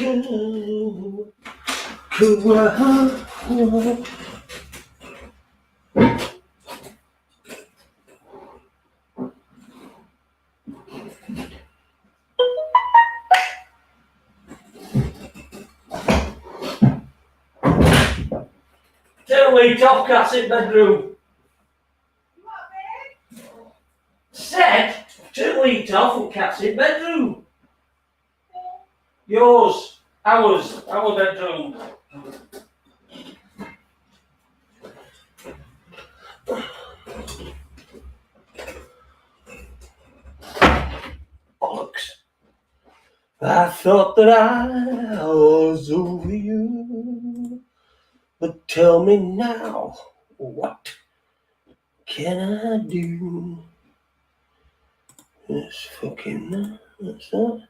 cool. 2 weeks off, cats in bedroom. Said 2 weeks off and cats in bedroom. Yours, ours, our bedroom. Bollocks. I thought that I was over you, but tell me now, what can I do? It's fucking, what's that?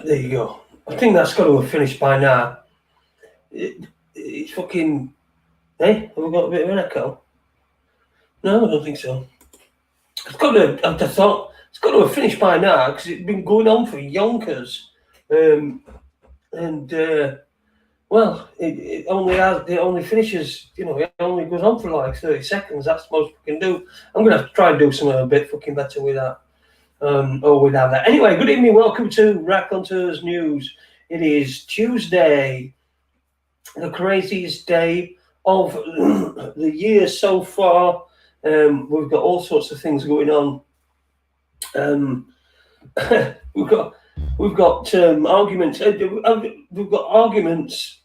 There you go. I think that's got to have finished by now. It's fucking. Hey, have we got a bit of an echo? No, I don't think so. It's got to. I thought it's got to have finished by now because it's been going on for yonkers, well, it only finishes. You know, it only goes on for like 30 seconds. That's the most we can do. I'm gonna have to try and do something a bit fucking better with that. Or without that. Anyway, good evening. Welcome to Raconteurs News. It is Tuesday, the craziest day of the year so far. We've got all sorts of things going on. We've got arguments. We've got arguments.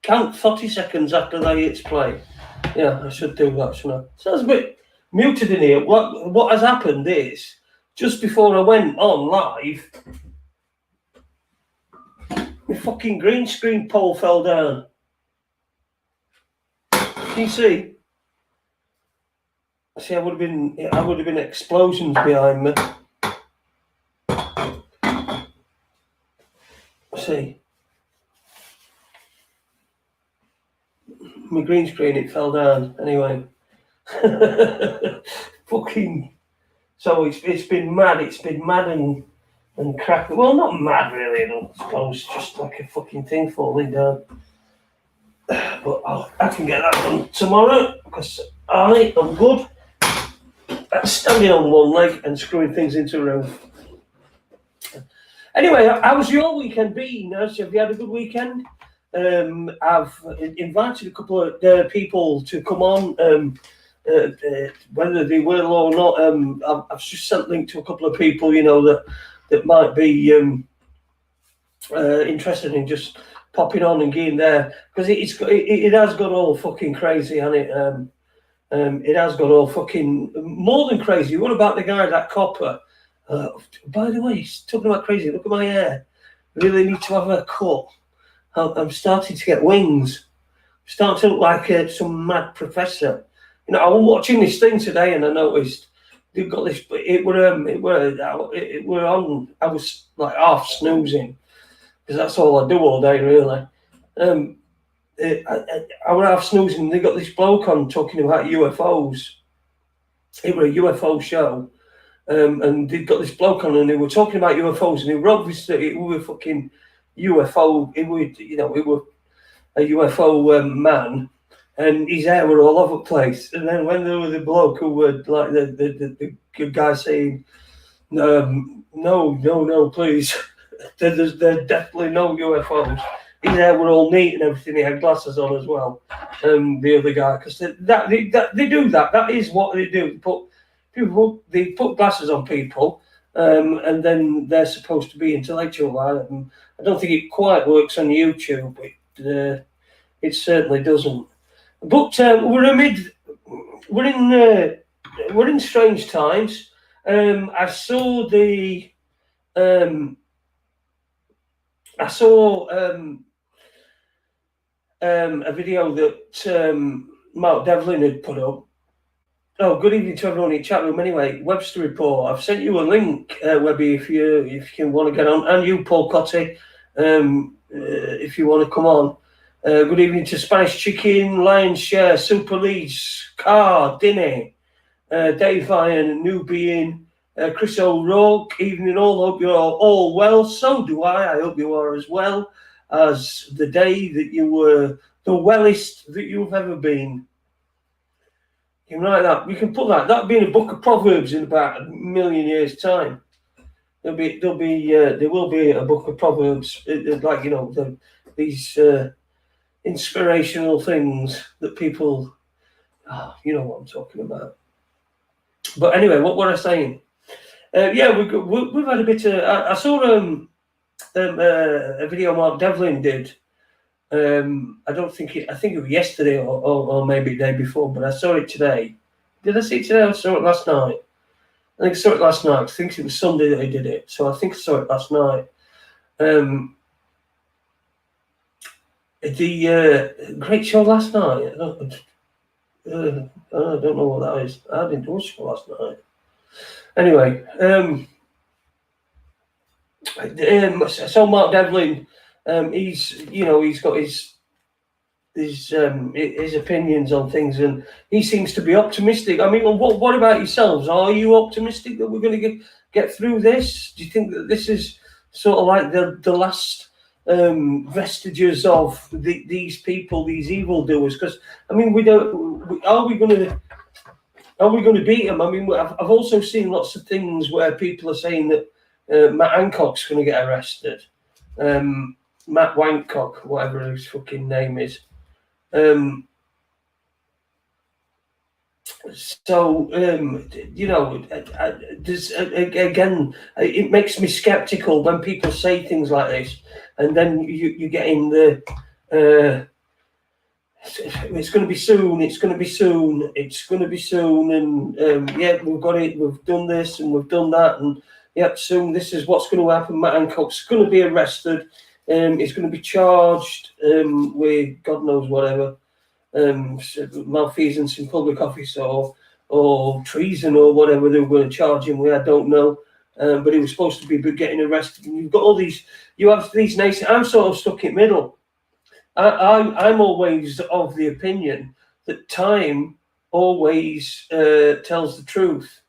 Count 30 seconds after they hit play. Yeah, I should do that, shouldn't I? Sounds a bit muted in here. What has happened is just before I went on live, my fucking green screen pole fell down. Can you see? See, I would have been explosions behind me. See, my green screen, it fell down. Anyway, fucking. So it's been mad. It's been mad and crack. Well, not mad really. I don't suppose. Just like a fucking thing falling down. But I can get that done tomorrow because I'm good at standing on one leg and screwing things into a room. Anyway, how's your weekend been? Have you had a good weekend? I've invited a couple of people to come on, whether they will or not. I've just sent a link to a couple of people, you know, that might be interested in just popping on and getting there, because it has got all fucking crazy, hasn't it? It has got all fucking more than crazy. What about the guy, that copper? By the way, he's talking about crazy. Look at my hair. Really need to have a cut. I'm starting to get wings. I'm starting to look like some mad professor. You know, I was watching this thing today and I noticed they've got this. It were on. I was like half snoozing because that's all I do all day, really. I was half snoozing. They got this bloke on talking about UFOs. It was a UFO show, and they got this bloke on, and they were talking about UFOs, and it were obviously it were fucking UFO. It would, you know, it were a UFO man, and his hair were all over the place. And then when there was the bloke who were like the guy saying, no, please, there's definitely no UFOs. His hair were all neat and everything. He had glasses on as well. The other guy, because they do that. That is what they do. They put glasses on people, and then they're supposed to be intellectual. I don't think it quite works on YouTube. It certainly doesn't. But we're in strange times. I saw a video that Mark Devlin had put up. Oh, good evening to everyone in the chat room. Anyway, Webster Report. I've sent you a link, Webby, if you want to get on, and you, Paul Cotty, if you want to come on. Good evening to Spanish Chicken, Lion's Share, Super Leeds, Car, Dinny, Dave Iron, Nubian, Chris O'Rourke. Evening all. Hope you're all well. So do I. I hope you are as well as the day that you were the wellest that you've ever been. You can write that. We can put that. That'll be in a book of Proverbs in about a million years' time. There will be a book of Proverbs, like, you know, these inspirational things that people, you know what I'm talking about. But anyway, what were I saying? Yeah, we've had a bit of. I saw a video Mark Devlin did. I think it was yesterday or maybe the day before, but I saw it today. Did I see it today? I saw it last night. I think I saw it last night. I think it was Sunday that I did it, so I think I saw it last night. The great show last night. I don't know what that is. I didn't watch it last night. Anyway, so Mark Devlin, he's got his opinions on things, and he seems to be optimistic. I mean, what about yourselves? Are you optimistic that we're going to get through this? Do you think that this is sort of like the last vestiges of these people, these evildoers? Because I mean, are we going to beat them? I mean, I've also seen lots of things where people are saying that Matt Hancock's going to get arrested. Matt Wancock, whatever his fucking name is. You know, again, it makes me skeptical when people say things like this, and then you get in the it's going to be soon, and yeah, we've got it, we've done this and we've done that, and yep, soon this is what's going to happen. Matt Hancock's going to be arrested. He's going to be charged with God knows whatever, malfeasance in public office or treason or whatever they were going to charge him with. I don't know, but he was supposed to be getting arrested. And you've got all these. You have these nations. I'm sort of stuck in the middle. I'm always of the opinion that time always tells the truth.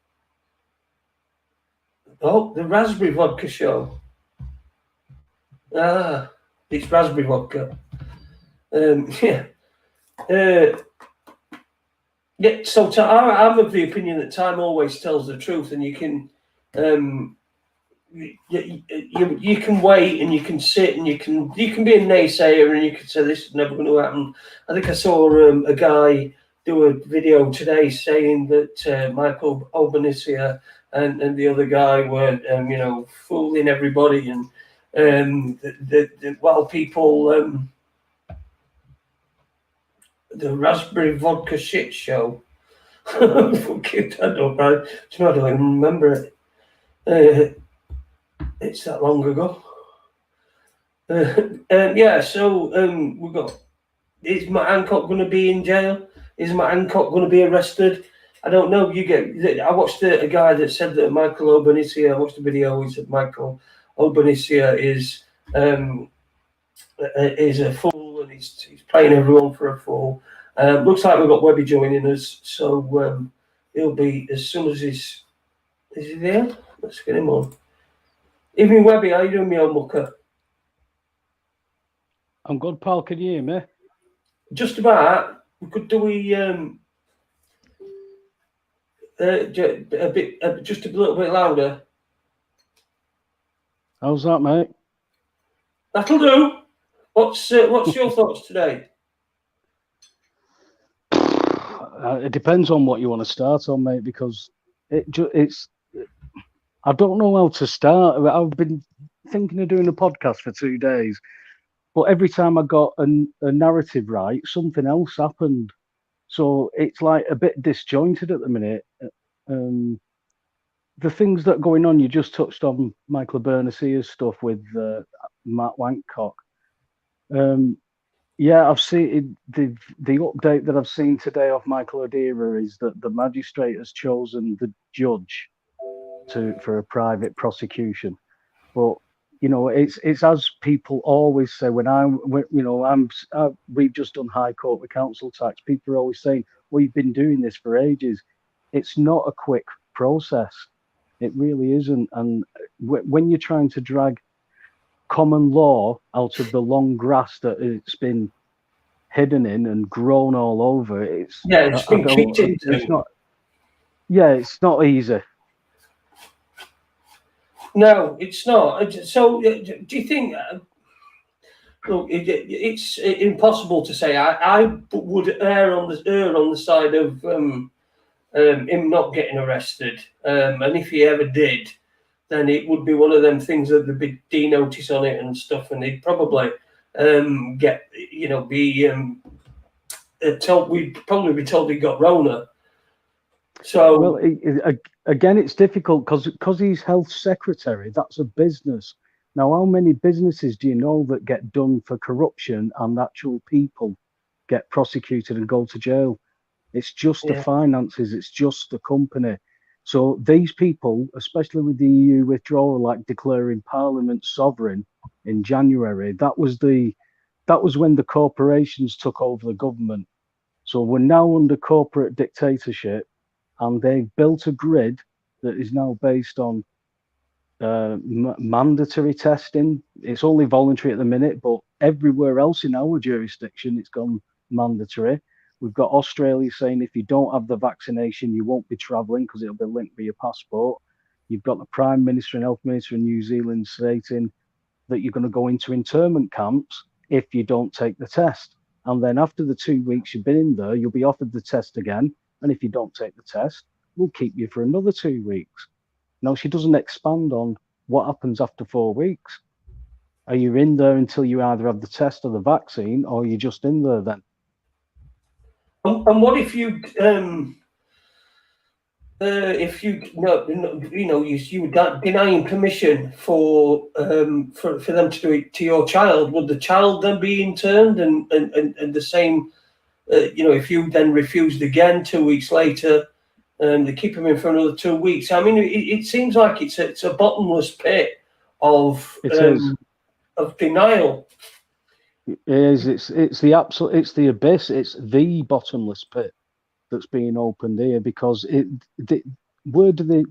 Oh, the Raspberry Vodka Show. It's raspberry vodka. Yeah. Yeah. So I'm of the opinion that time always tells the truth, and you can, you can wait and you can sit and you can be a naysayer and you can say this is never going to happen. I think I saw a guy do a video today saying that Michael Albanese and the other guy were, fooling everybody and. While people, the Raspberry Vodka Shit Show. Fucking, I don't even remember it. It's that long ago. Yeah, so we've got. Is Matt Hancock going to be in jail? Is Matt Hancock going to be arrested? I don't know. I watched a guy that said that Michael Albanese. I watched a video. He said Michael Albanese is a fool and he's playing everyone for a fool. Looks like we've got Webby joining us, so He'll be as soon as he's. Is he there? Let's get him on. Evening, Webby. How you doing, me old mucker? I'm good, pal. Can you hear me? Just about. Do we just a little bit louder? How's that, mate? That'll do. What's your thoughts today? It depends on what you want to start on, mate, because it's. I don't know how to start. I've been thinking of doing a podcast for 2 days, but every time I got a narrative right, something else happened. So it's like a bit disjointed at the minute. The things that are going on, you just touched on Michael Bernasier's stuff with Matt Wankcock. Yeah, I've seen the update that I've seen today of Michael O'Deara is that the magistrate has chosen the judge for a private prosecution. But it's as people always say we've just done High Court with council tax. People are always saying we've been doing this for ages. It's not a quick process. It really isn't. And when you're trying to drag common law out of the long grass that it's been hidden in and grown all over, it's been kicked into. It's not. Yeah, it's not easy. No, it's not. So, do you think? Look, it's impossible to say. I would err on the side of him not getting arrested. And if he ever did, then it would be one of them things that there'd be D notice on it and stuff, and he'd probably get be told. We'd probably be told he got Rona. So well, again, it's difficult because he's health secretary. That's a business. Now, how many businesses do you know that get done for corruption and actual people get prosecuted and go to jail? It's just the finances. It's just the company. So these people, especially with the EU withdrawal, like declaring Parliament sovereign in January, that was when the corporations took over the government. So we're now under corporate dictatorship, and they've built a grid that is now based on mandatory testing. It's only voluntary at the minute, but everywhere else in our jurisdiction, it's gone mandatory. We've got Australia saying if you don't have the vaccination, you won't be travelling because it'll be linked with your passport. You've got the Prime Minister and Health Minister in New Zealand stating that you're going to go into internment camps if you don't take the test. And then after the 2 weeks you've been in there, you'll be offered the test again. And if you don't take the test, we'll keep you for another 2 weeks. Now, she doesn't expand on what happens after 4 weeks. Are you in there until you either have the test or the vaccine, or are you just in there then? And what if you were denying permission for them to do it to your child? Would the child then be interned and the same? If you then refused again 2 weeks later, they keep him in for another 2 weeks. I mean, it seems like it's a bottomless pit of denial. It is. It's the absolute. It's the abyss. It's the bottomless pit that's being opened here because where do they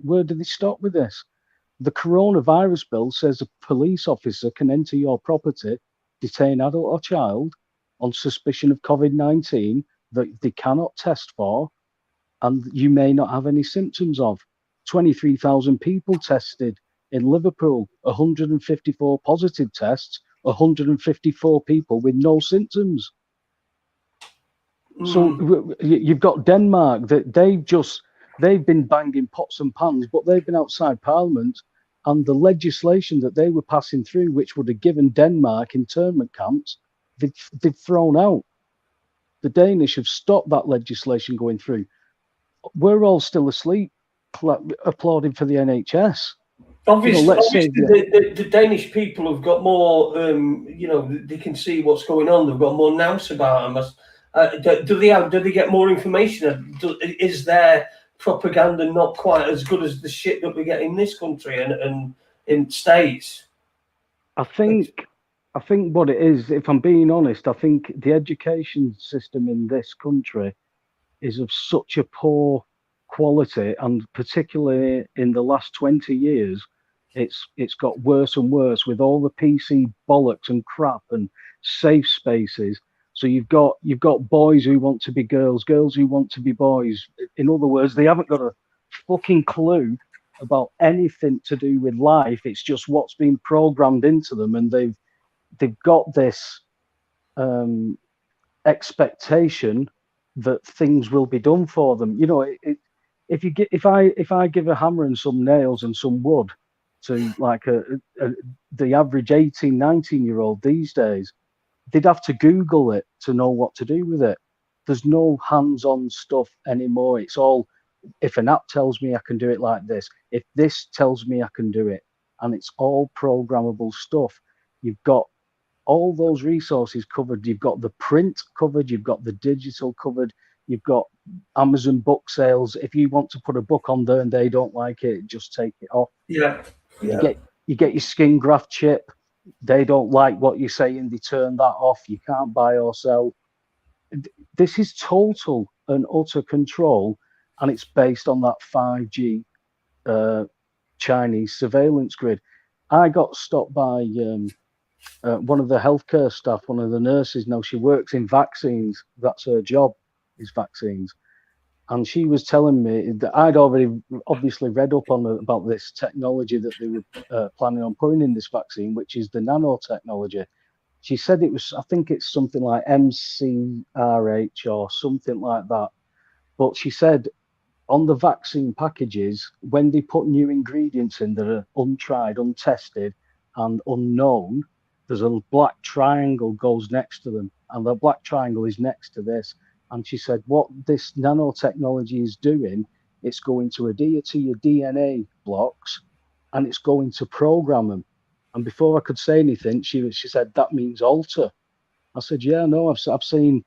stop with this? The coronavirus bill says a police officer can enter your property, detain adult or child on suspicion of COVID-19 that they cannot test for, and you may not have any symptoms of. 23,000 people tested in Liverpool, 154 positive tests, 154 people with no symptoms. So you've got Denmark that they've been banging pots and pans, but they've been outside Parliament, and the legislation that they were passing through, which would have given Denmark internment camps, they've thrown out. The Danish have stopped that legislation going through. We're all still asleep, applauding for the NHS. Obviously, the Danish people have got more. They can see what's going on. They've got more nous about them. Do they get more information? Is their propaganda not quite as good as the shit that we get in this country and in states? I think what it is, if I'm being honest, I think the education system in this country is of such a poor quality, and particularly in the last 20 years, it's got worse and worse with all the PC bollocks and crap and safe spaces. So you've got boys who want to be girls, girls who want to be boys. In other words, they haven't got a fucking clue about anything to do with life. It's just what's been programmed into them, and they've got this expectation that things will be done for them. You know, if I give a hammer and some nails and some wood to like the average 18, 19-year-old these days, they'd have to Google it to know what to do with it. There's no hands-on stuff anymore. It's all, if an app tells me I can do it like this, if this tells me I can do it, and it's all programmable stuff. You've got all those resources covered. You've got the print covered, you've got the digital covered, you've got Amazon book sales. If you want to put a book on there and they don't like it, just take it off. Yeah. You get your skin graft chip. They don't like what you're saying, they turn that off. You can't buy or sell. This is total and utter control, and it's based on that 5G Chinese surveillance grid. I got stopped by one of the healthcare staff, one of the nurses. Now she works in vaccines. That's her job, is vaccines. And she was telling me that I'd already obviously read up on about this technology that they were planning on putting in this vaccine, which is the nanotechnology. She said it was, I think it's something like MCRH or something like that. But she said on the vaccine packages, when they put new ingredients in that are untried, untested, and unknown, there's a black triangle goes next to them, and the black triangle is next to this. And she said, what this nanotechnology is doing, it's going to adhere to your DNA blocks, and it's going to program them. And before I could say anything, she said, that means alter. I said, yeah, no, I've seen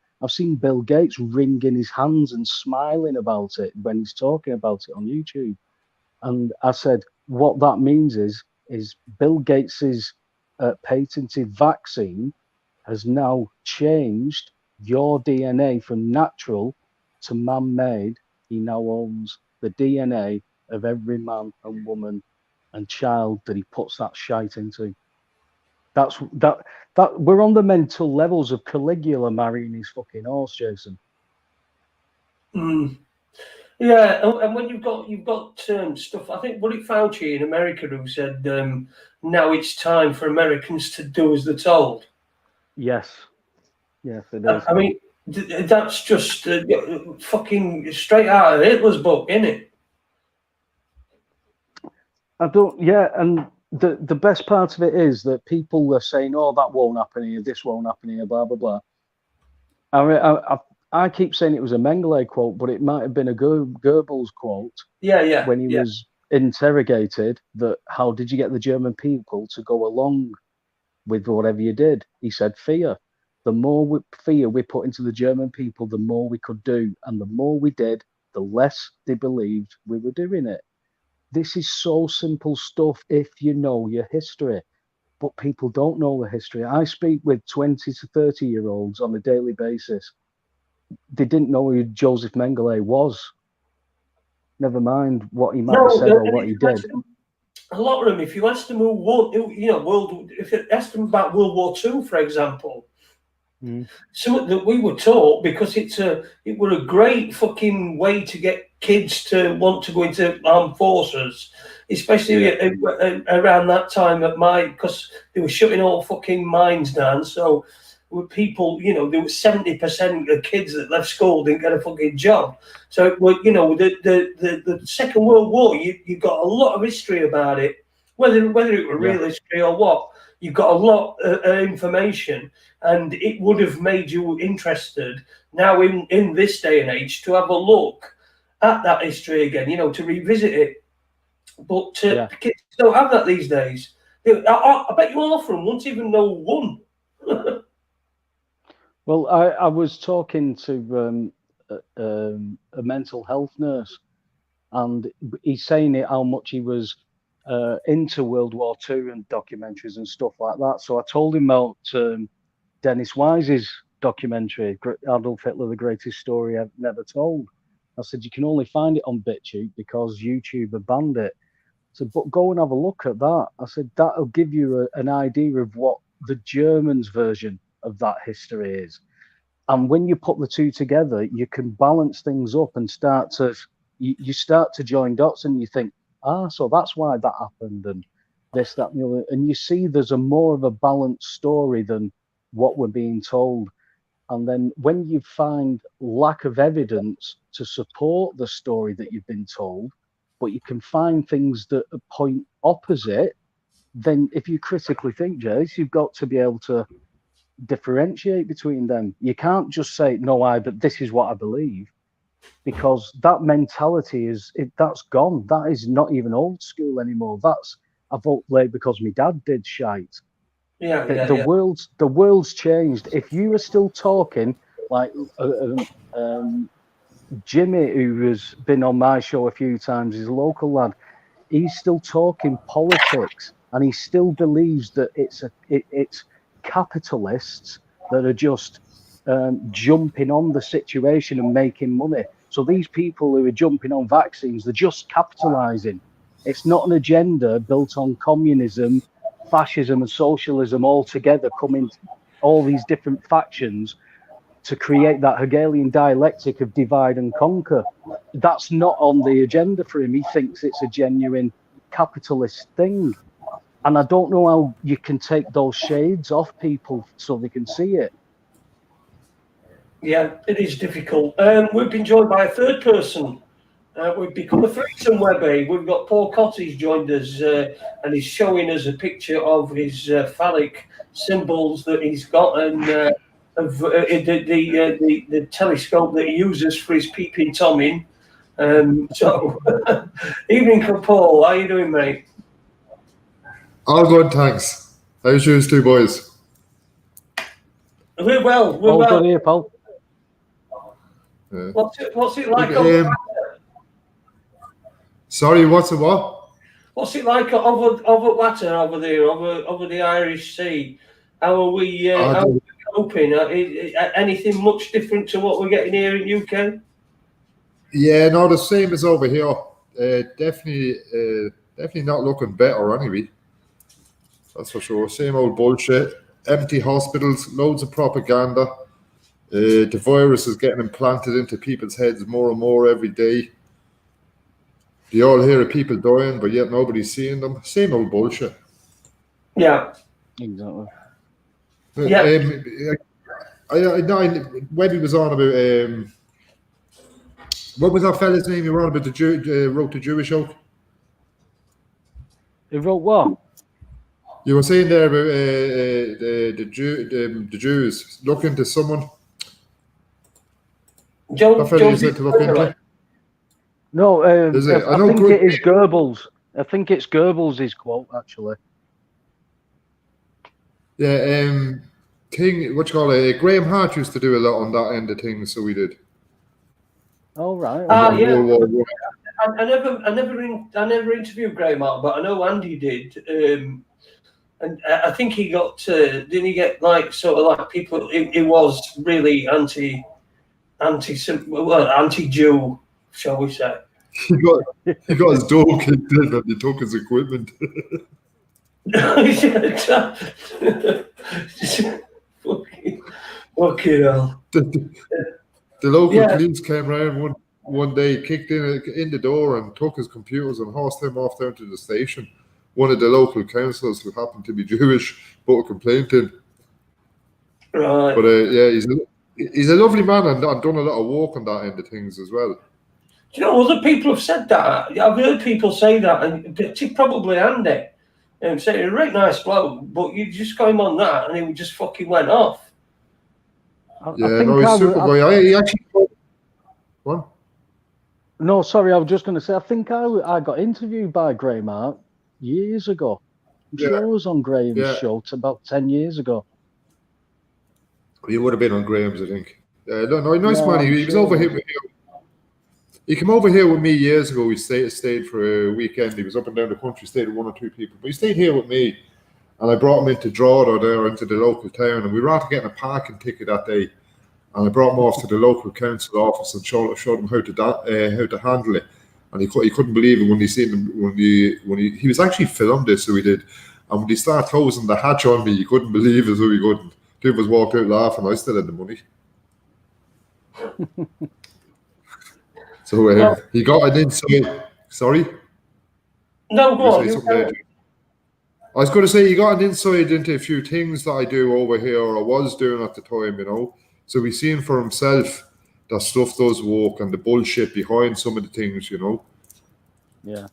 Bill Gates wringing his hands and smiling about it when he's talking about it on YouTube. And I said, what that means is Bill Gates's patented vaccine has now changed your DNA from natural to man-made. He now owns the DNA of every man and woman and child that he puts that shite into. That we're on the mental levels of Caligula marrying his fucking horse, Jason. Mm. Yeah, and when you've got stuff, I think what it Fauci in America who said now it's time for Americans to do as they're told. Yes, it is. I mean, that's just fucking straight out of Hitler's book, isn't it? I don't. Yeah, and the best part of it is that people are saying, "Oh, that won't happen here. This won't happen here." Blah blah blah. I keep saying it was a Mengele quote, but it might have been a Goebbels quote. Yeah. When he was interrogated, that how did you get the German people to go along with whatever you did? He said, fear. The more fear we put into the German people, the more we could do. And the more we did, the less they believed we were doing it. This is so simple stuff if you know your history. But people don't know the history. I speak with 20 to 30-year-olds on a daily basis. They didn't know who Joseph Mengele was. Never mind what he might have said or what he did. A lot of them, if you ask them if you ask them about World War II, for example, something that we were taught, because it were a great fucking way to get kids to want to go into armed forces, especially around that time because they were shutting all fucking mines down. So people, there was 70% of kids that left school didn't get a fucking job. So, the Second World War, you got a lot of history about it, whether it were real history or what. You've got a lot of information, and it would have made you interested now in this day and age to have a look at that history again, to revisit it. But kids don't have that these days. I bet you half of them won't even know one. Well, I was talking to a mental health nurse, and he's saying how much he was into World War II and documentaries and stuff like that. So I told him about Dennis Wise's documentary, Adolf Hitler, The Greatest Story I've Never Told. I said, you can only find it on BitChute because YouTube have banned it. I said, but go and have a look at that. I said, that'll give you an idea of what the Germans' version of that history is. And when you put the two together, you can balance things up and start to, you start to join dots and you think, so that's why that happened and this, that, and the other. And you see there's a more of a balanced story than what we're being told. And then when you find lack of evidence to support the story that you've been told, but you can find things that point opposite, then if you critically think, Jace, you've got to be able to differentiate between them. You can't just say, no, but this is what I believe, because that mentality that's gone. That is not even old school anymore. That's, I vote Labour because my dad did shite. The world's changed. If you are still talking like Jimmy, who has been on my show a few times, he's a local lad, he's still talking politics and he still believes that it's capitalists that are just jumping on the situation and making money. So these people who are jumping on vaccines, they're just capitalizing. It's not an agenda built on communism, fascism and socialism all together, coming all these different factions to create that Hegelian dialectic of divide and conquer. That's not on the agenda for him. He thinks it's a genuine capitalist thing. And I don't know how you can take those shades off people so they can see it. Yeah, it is difficult. We've been joined by a third person. We've become a threesome, Webby. We've got Paul Cotty's joined us, and he's showing us a picture of his phallic symbols that he's got, and of the telescope that he uses for his peeping tomming. Evening, Paul. How you doing, mate? All good, thanks. How's yours two boys? We're well. We're all well. Good here, Paul. Yeah. What's it like? Sorry, what's it what? What's it like over water over there, over the Irish Sea? How are we coping? Anything much different to what we're getting here in UK? Yeah, no, the same as over here. Definitely not looking better anyway. That's for sure. Same old bullshit. Empty hospitals, loads of propaganda. The virus is getting implanted into people's heads more and more every day. You all hear of people dying, but yet nobody's seeing them. Same old bullshit. Yeah. Exactly. Webby was on about what was that fella's name you were on about wrote the Jewish Oak? He wrote what? You were saying there about the Jews looking to someone. That fella you said to look into. No, I think it is Goebbels. I think it's Goebbels' quote, actually. Yeah, Graham Hart used to do a lot on that end of things, so we did. Oh, right. Yeah. I never interviewed Graham Hart, but I know Andy did. And I think he got, didn't he get like sort of like people, it was really anti-Jew, shall we say. He got his door kicked in and he took his equipment. Fucking hell. The local police came around one day, kicked in the door and took his computers and horsed him off down to the station. One of the local councillors who happened to be Jewish put a complaint in. Right. But he's a lovely man and done a lot of work on that end of things as well. Do you know, other people have said that. I've heard people say that, and probably Andy, saying a right nice bloke, but you just got him on that, and he just fucking went off. He's super guy. He actually. What? No, sorry, I was just going to say, I think I got interviewed by Graham Hart years ago. I'm sure I was on Graham's show about 10 years ago. You would have been on Graham's, I think. Nice man. He was over here. He came over here with me years ago. We stayed for a weekend. He was up and down the country, stayed with one or two people. But he stayed here with me, and I brought him into Drogheda there, into the local town, and we were out getting a parking ticket that day. And I brought him off to the local council office and showed him how to handle it. And he couldn't believe it when he seen him when he was actually filmed this, so he did. And when he started closing the hatch on me, he couldn't believe it, so he couldn't. Dude was walked out laughing. I still had the money. So he got an inside. Sorry. No, go on. I was going to say he got an insight into a few things that I do over here, or I was doing at the time, you know. So he's seen for himself that stuff does work and the bullshit behind some of the things, you know. Yeah.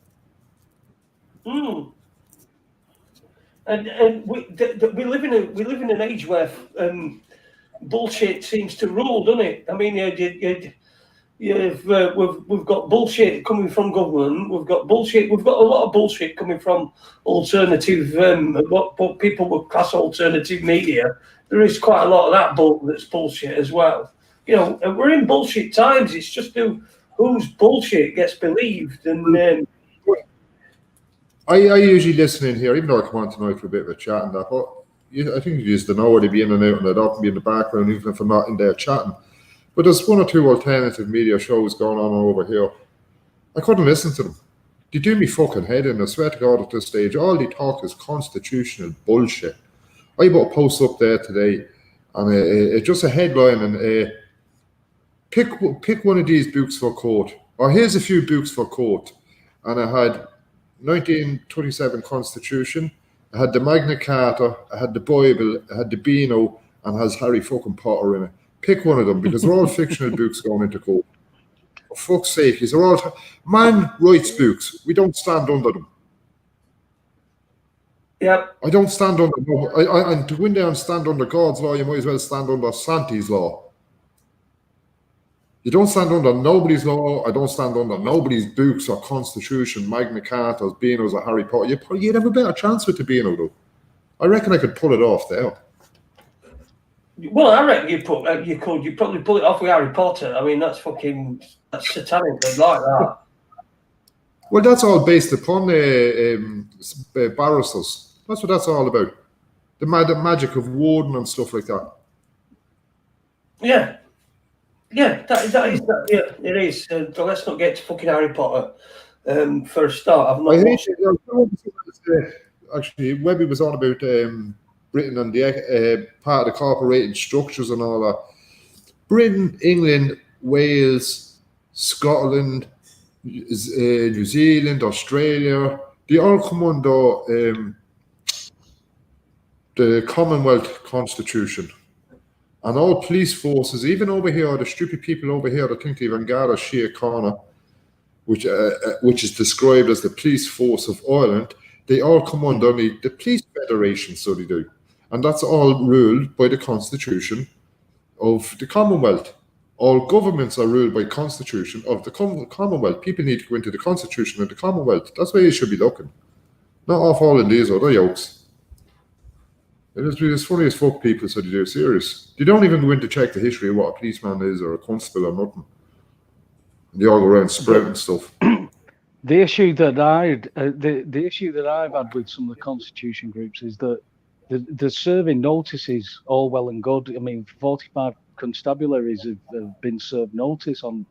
And we live in an age where bullshit seems to rule, doesn't it? I mean, we've got bullshit coming from government. We've got a lot of bullshit coming from alternative, what people would class alternative media. There is quite a lot of that that's bullshit as well. You know, we're in bullshit times. It's just whose bullshit gets believed. And I usually listen in here, even though I come on tonight for a bit of a chat and that. But I think you just don't know where to be in and out, and I'd often be in the background, even if I'm not in there chatting. But there's one or two alternative media shows going on over here. I couldn't listen to them. They do me fucking head in. I swear to God, at this stage, all they talk is constitutional bullshit. I put a post up there today, and it's just a headline, and pick one of these books for court. Or here's a few books for court. And I had 1927 Constitution, I had the Magna Carta, I had the Bible, I had the Beano, and has Harry fucking Potter in it. Pick one of them, because they're all fictional books going into court. For fuck's sake, these are all man writes books. We don't stand under them. Yeah. I don't stand under and to go in there and stand under God's law, you might as well stand under Santi's law. You don't stand under nobody's law. I don't stand under nobody's books or constitution, Magna Cartas, Beanos, or Harry Potter. You'd have a better chance with the Beano, though. I reckon I could pull it off there. Well, I reckon you'd probably pull it off with Harry Potter. I mean, that's satanic. I'd like that. Well, that's all based upon barristers. That's what that's all about. The magic of Warden and stuff like that. Yeah. Yeah, that is that. Yeah, it is. So let's not get to fucking Harry Potter for a start. I've not watched it. Actually, Webby was on about Britain and the part of the corporated structures and all that. Britain, England, Wales, Scotland, New Zealand, Australia, they all come under the Commonwealth Constitution. And all police forces, even over here, the stupid people over here that think they've got a sheer corner, which is described as the police force of Ireland, they all come under the police federation, so they do. And that's all ruled by the Constitution of the Commonwealth. All governments are ruled by Constitution of the Commonwealth. People need to go into the Constitution of the Commonwealth. That's where you should be looking. Not off all in these other yokes. It's funny as fuck people, so they do serious. They don't even go in to check the history of what a policeman is or a constable or nothing. They all go around sprouting stuff. The issue that the issue that I've had with some of the constitution groups is that the serving notices all well and good. I mean, 45 constabularies have been served notice on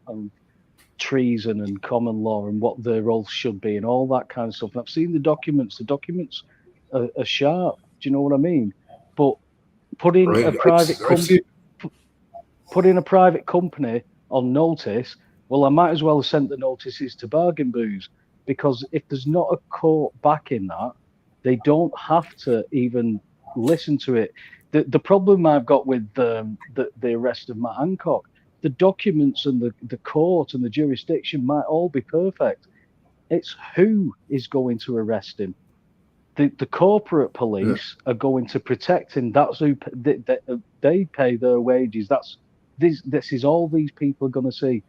treason and common law and what their roles should be and all that kind of stuff. And I've seen the documents. The documents are sharp. Do you know what I mean? But putting a private company on notice, well, I might as well have sent the notices to bargain booths, because if there's not a court backing that, they don't have to even listen to it. The problem I've got with the arrest of Matt Hancock, the documents and the court and the jurisdiction might all be perfect. It's who is going to arrest him. The corporate police are going to protect him. That's who they pay their wages. This is all these people are going to see.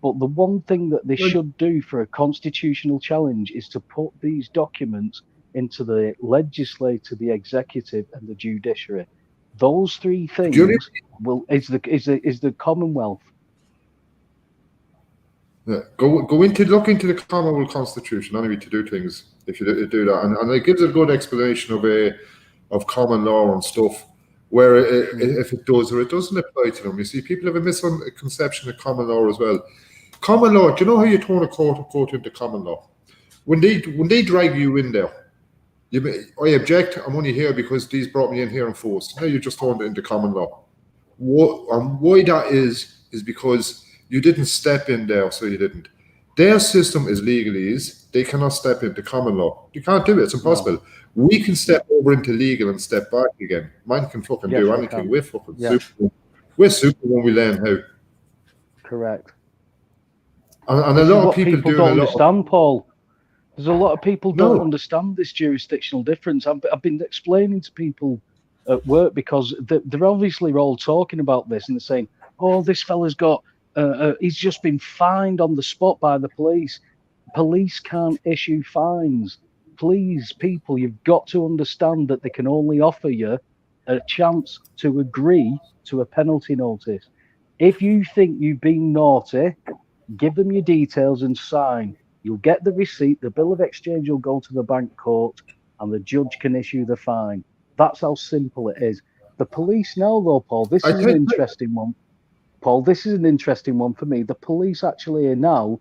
But the one thing that they should do for a constitutional challenge is to put these documents into the legislature, the executive, and the judiciary. Those three things is the Commonwealth. Yeah, look into the Commonwealth Constitution anyway to do things if you do that, and it gives a good explanation of common law and stuff, where if it does or it doesn't apply to them. You see, people have a misconception of common law as well. Common law, do you know how you turn a court into common law? When they drag you in there, I object, I'm only here because these brought me in here and forced. Now you just turned it into common law. Why that is because you didn't step in there, so you didn't. Their system is legalese. They cannot step into common law. You can't do it. It's impossible. No. We can step over into legal and step back again. Man can fucking do anything. We're fucking super. We're super when we learn how. Correct. And a lot of people don't understand, Paul. There's a lot of people don't understand this jurisdictional difference. I've been explaining to people at work because they're obviously all talking about this and they're saying, "Oh, this fella's got, he's just been fined on the spot by the police." Police can't issue fines. Please, people, you've got to understand that they can only offer you a chance to agree to a penalty notice. If you think you've been naughty, give them your details and sign. You'll get the receipt, the bill of exchange will go to the bank court, and the judge can issue the fine. That's how simple it is. The police now, though, Paul, this is an interesting one. Paul, this is an interesting one for me. The police actually are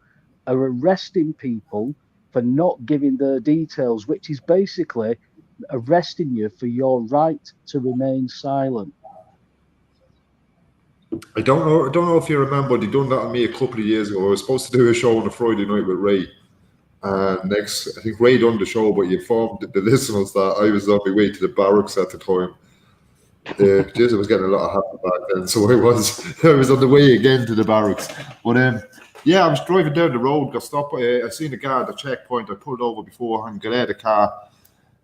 arresting people for not giving their details, which is basically arresting you for your right to remain silent. I don't know if you remember, they done that on me a couple of years ago. I was supposed to do a show on a Friday night with Ray. I think Ray done the show, but you informed the listeners that I was on my way to the barracks at the time. I was getting a lot of happy back then, so I was on the way again to the barracks. But I was driving down the road, got stopped. I seen a guard at the checkpoint. I pulled over beforehand, got out of the car.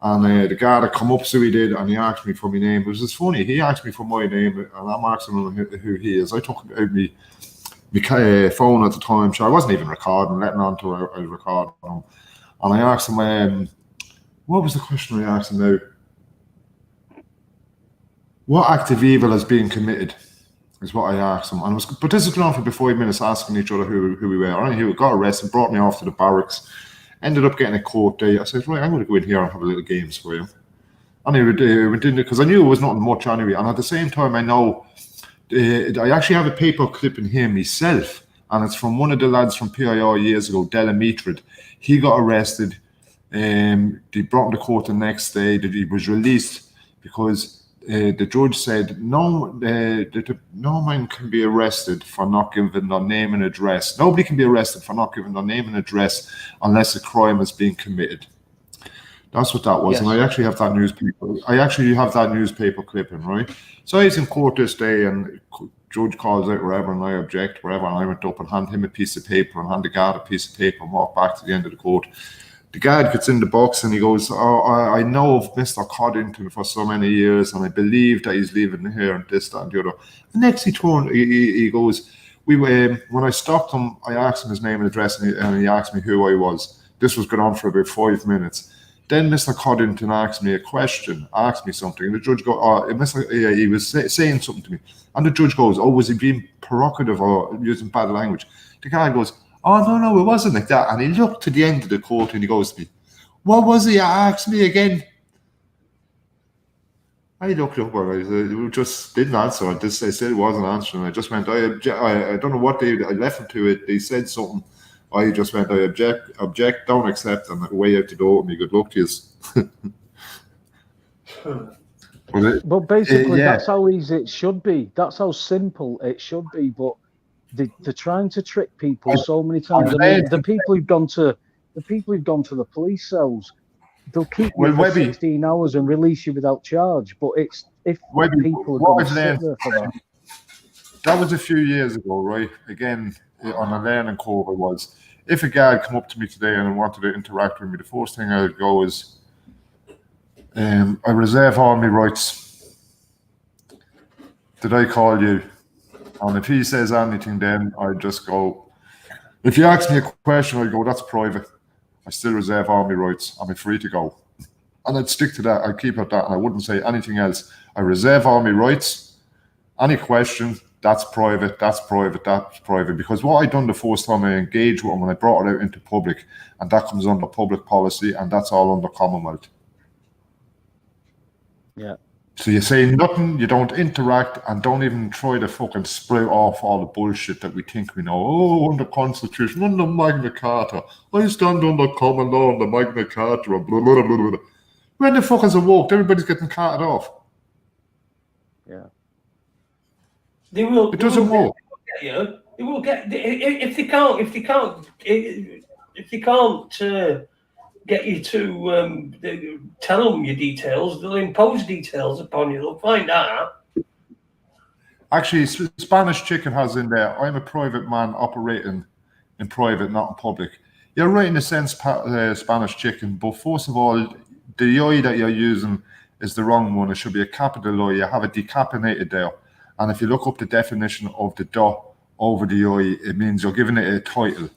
And the guy that come up, so he did, and he asked me for my name. It was just funny. He asked me for my name, and I'm asking him who he is. I took out my phone at the time, so I wasn't even recording, letting on to I was recording him. And I asked him, what was the question I asked him now? What act of evil has been committed? Is what I asked him. But this has gone on for 5 minutes asking each other who we were. And he got arrested, brought me off to the barracks. Ended up getting a court day. I said, right, I'm going to go in here and have a little games for you. And he went in because I knew it was nothing much anyway. And at the same time, I know I actually have a paper clipping here myself. And it's from one of the lads from PIR years ago, Delamitrid. He got arrested. They brought him to court the next day. He was released because the judge said no man can be arrested for not giving their name and address. Nobody can be arrested for not giving their name and address unless a crime has been committed. That's what that was. Yes. And I actually have that newspaper clipping, right? So he's in court this day and judge calls out wherever and I object, wherever, and I went up and hand him a piece of paper and hand the guard a piece of paper and walk back to the end of the court. The guard gets in the box and he goes, I know of Mr. Coddington for so many years and I believe that he's leaving here and this, that and the other. The next he goes, when I stopped him, I asked him his name and address and he asked me who I was. This was going on for about 5 minutes. Then Mr. Coddington asked me a question, asked me something, and the judge goes, he was saying something to me. And the judge goes, was he being provocative or using bad language? The guy goes, no, it wasn't like that. And he looked to the end of the court and he goes to me, what was he? Asked me again. I looked up and I just didn't answer. I said it wasn't answering. I just went, I don't know what I left him to it. They said something. I just went, I object, don't accept, and way out the door with me. Good luck to you. But basically, that's how easy it should be. That's how simple it should be. But they're trying to trick people so many times. I mean, the people who've gone to the police cells, they'll keep you for 16 hours and release you without charge. But it's if people are going to sit there for that. That was a few years ago, right? Again, on a learning curve, it was. If a guy come up to me today and wanted to interact with me, the first thing I would go is, I reserve all my rights. Did I call you? And if he says anything, then I just go. If you ask me a question, I go, that's private. I still reserve all my rights. I'm free to go. And I'd stick to that. I'd keep at that. And I wouldn't say anything else. I reserve all my rights. Any question, that's private, that's private, that's private. Because what I done the first time I engaged with him when I brought it out into public, and that comes under public policy, and that's all under Commonwealth. Yeah. So you say nothing, you don't interact, and don't even try to fucking sprout off all the bullshit that we think we know. Oh, under Constitution, under Magna Carta, I stand under common law under Magna Carta, blah, blah, blah, blah, blah. When the fuck is it woke? Everybody's getting carted off. Yeah. They will. It doesn't work. They will get if they can't get you to tell them your details. They'll impose details upon you. They'll find out. Actually, Spanish Chicken has in there, I'm a private man operating in private, not in public. You're right in a sense, Spanish Chicken, but first of all, the I that you're using is the wrong one. It should be a capital I. You have it decaffeinated there. And if you look up the definition of the dot over the I, it means you're giving it a title.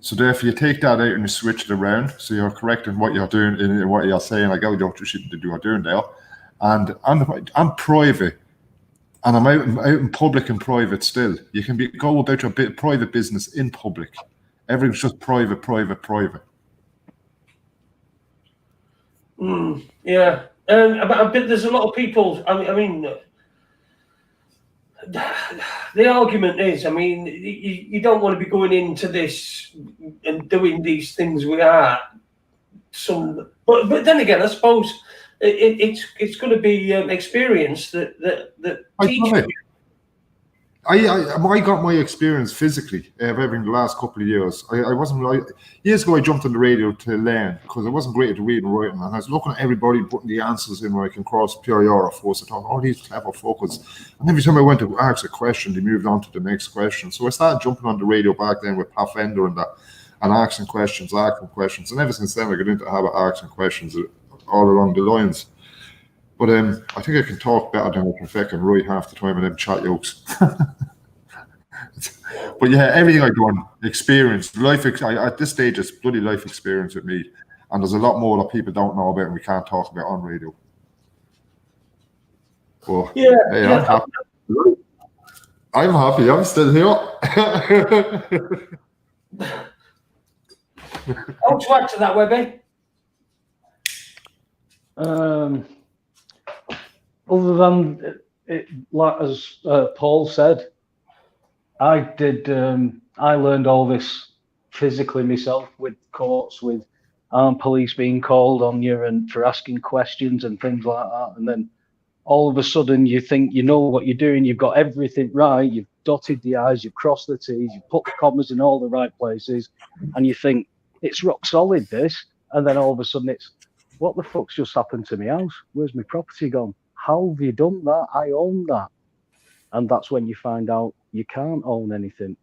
So therefore, you take that out and you switch it around. So you're correcting what you're doing in what you're saying. Like, oh, you shouldn't do what you're doing there. And I'm private, and I'm out in public and private still. You can go about your private business in public. Everything's just private. Yeah, but there's a lot of people. I mean, the argument is, I mean, you don't want to be going into this and doing these things without some. But then again, I suppose it's going to be experience that teaches you. I got my experience physically of everything the last couple of years. I wasn't like years ago. I jumped on the radio to learn because I wasn't great at reading and writing, and I was looking at everybody putting the answers in where I can cross PIR or force. I thought, oh, these clever fuckers. And every time I went to ask a question, they moved on to the next question. So I started jumping on the radio back then with Pat Fender and that, and asking questions. And ever since then, I got into the habit of asking questions all along the lines. But I think I can talk better than I can fucking write half the time in them chat jokes. But yeah, everything I've done, experience, life. At this stage, it's bloody life experience with me. And there's a lot more that people don't know about and we can't talk about on radio. But yeah. I'm happy. I'm happy. I'm still here. How to add to that, Webby? Other than it, like as Paul said, I learned all this physically myself with courts, with armed police being called on you and for asking questions and things like that. And then all of a sudden you think you know what you're doing, you've got everything right, you've dotted the I's, you've crossed the T's, you've put the commas in all the right places, and you think it's rock solid, this. And then all of a sudden it's, what the fuck's just happened to my house? Where's my property gone? How have you done that? I own that. And that's when you find out you can't own anything.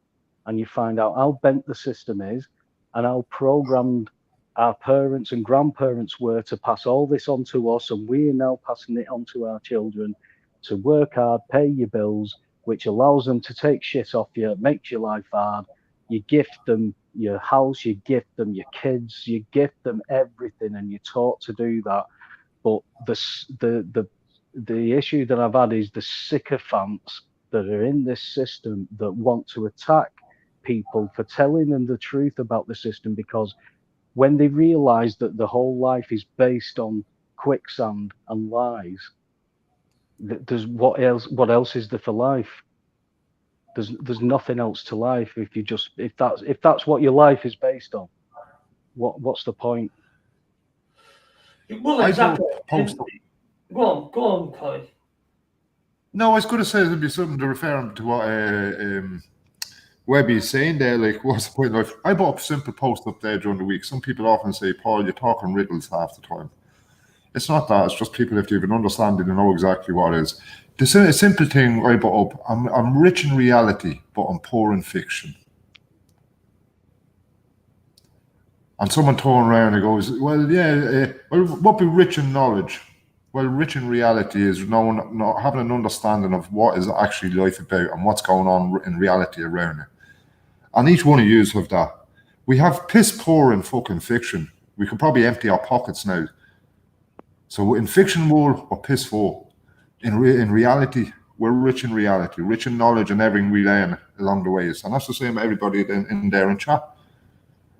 And you find out how bent the system is and how programmed our parents and grandparents were to pass all this on to us. And we're now passing it on to our children to work hard, pay your bills, which allows them to take shit off you, makes your life hard. You gift them your house, you gift them your kids, you gift them everything, and you're taught to do that. But the issue that I've had is the sycophants that are in this system that want to attack people for telling them the truth about the system, because when they realize that the whole life is based on quicksand and lies, there's what else is there for life? There's nothing else to life if that's what your life is based on. What's the point? Well, exactly. Go on, Polly. No, I was going to say there'd be something to refer to what Webby's saying there. Like, what's the point of life? I brought a simple post up there during the week. Some people often say, Paul, you're talking riddles half the time. It's not that. It's just people have to have an understanding and know exactly what it is. The simple thing I brought up, I'm rich in reality, but I'm poor in fiction. And someone turned around and goes, well, yeah, what be rich in knowledge? Well, rich in reality is having an understanding of what is actually life about and what's going on in reality around it. And each one of you have that. We have piss poor in fucking fiction. We could probably empty our pockets now. So in fiction world, we're piss poor. In reality, we're rich in reality, rich in knowledge and everything we learn along the ways. And that's the same with everybody in there in chat.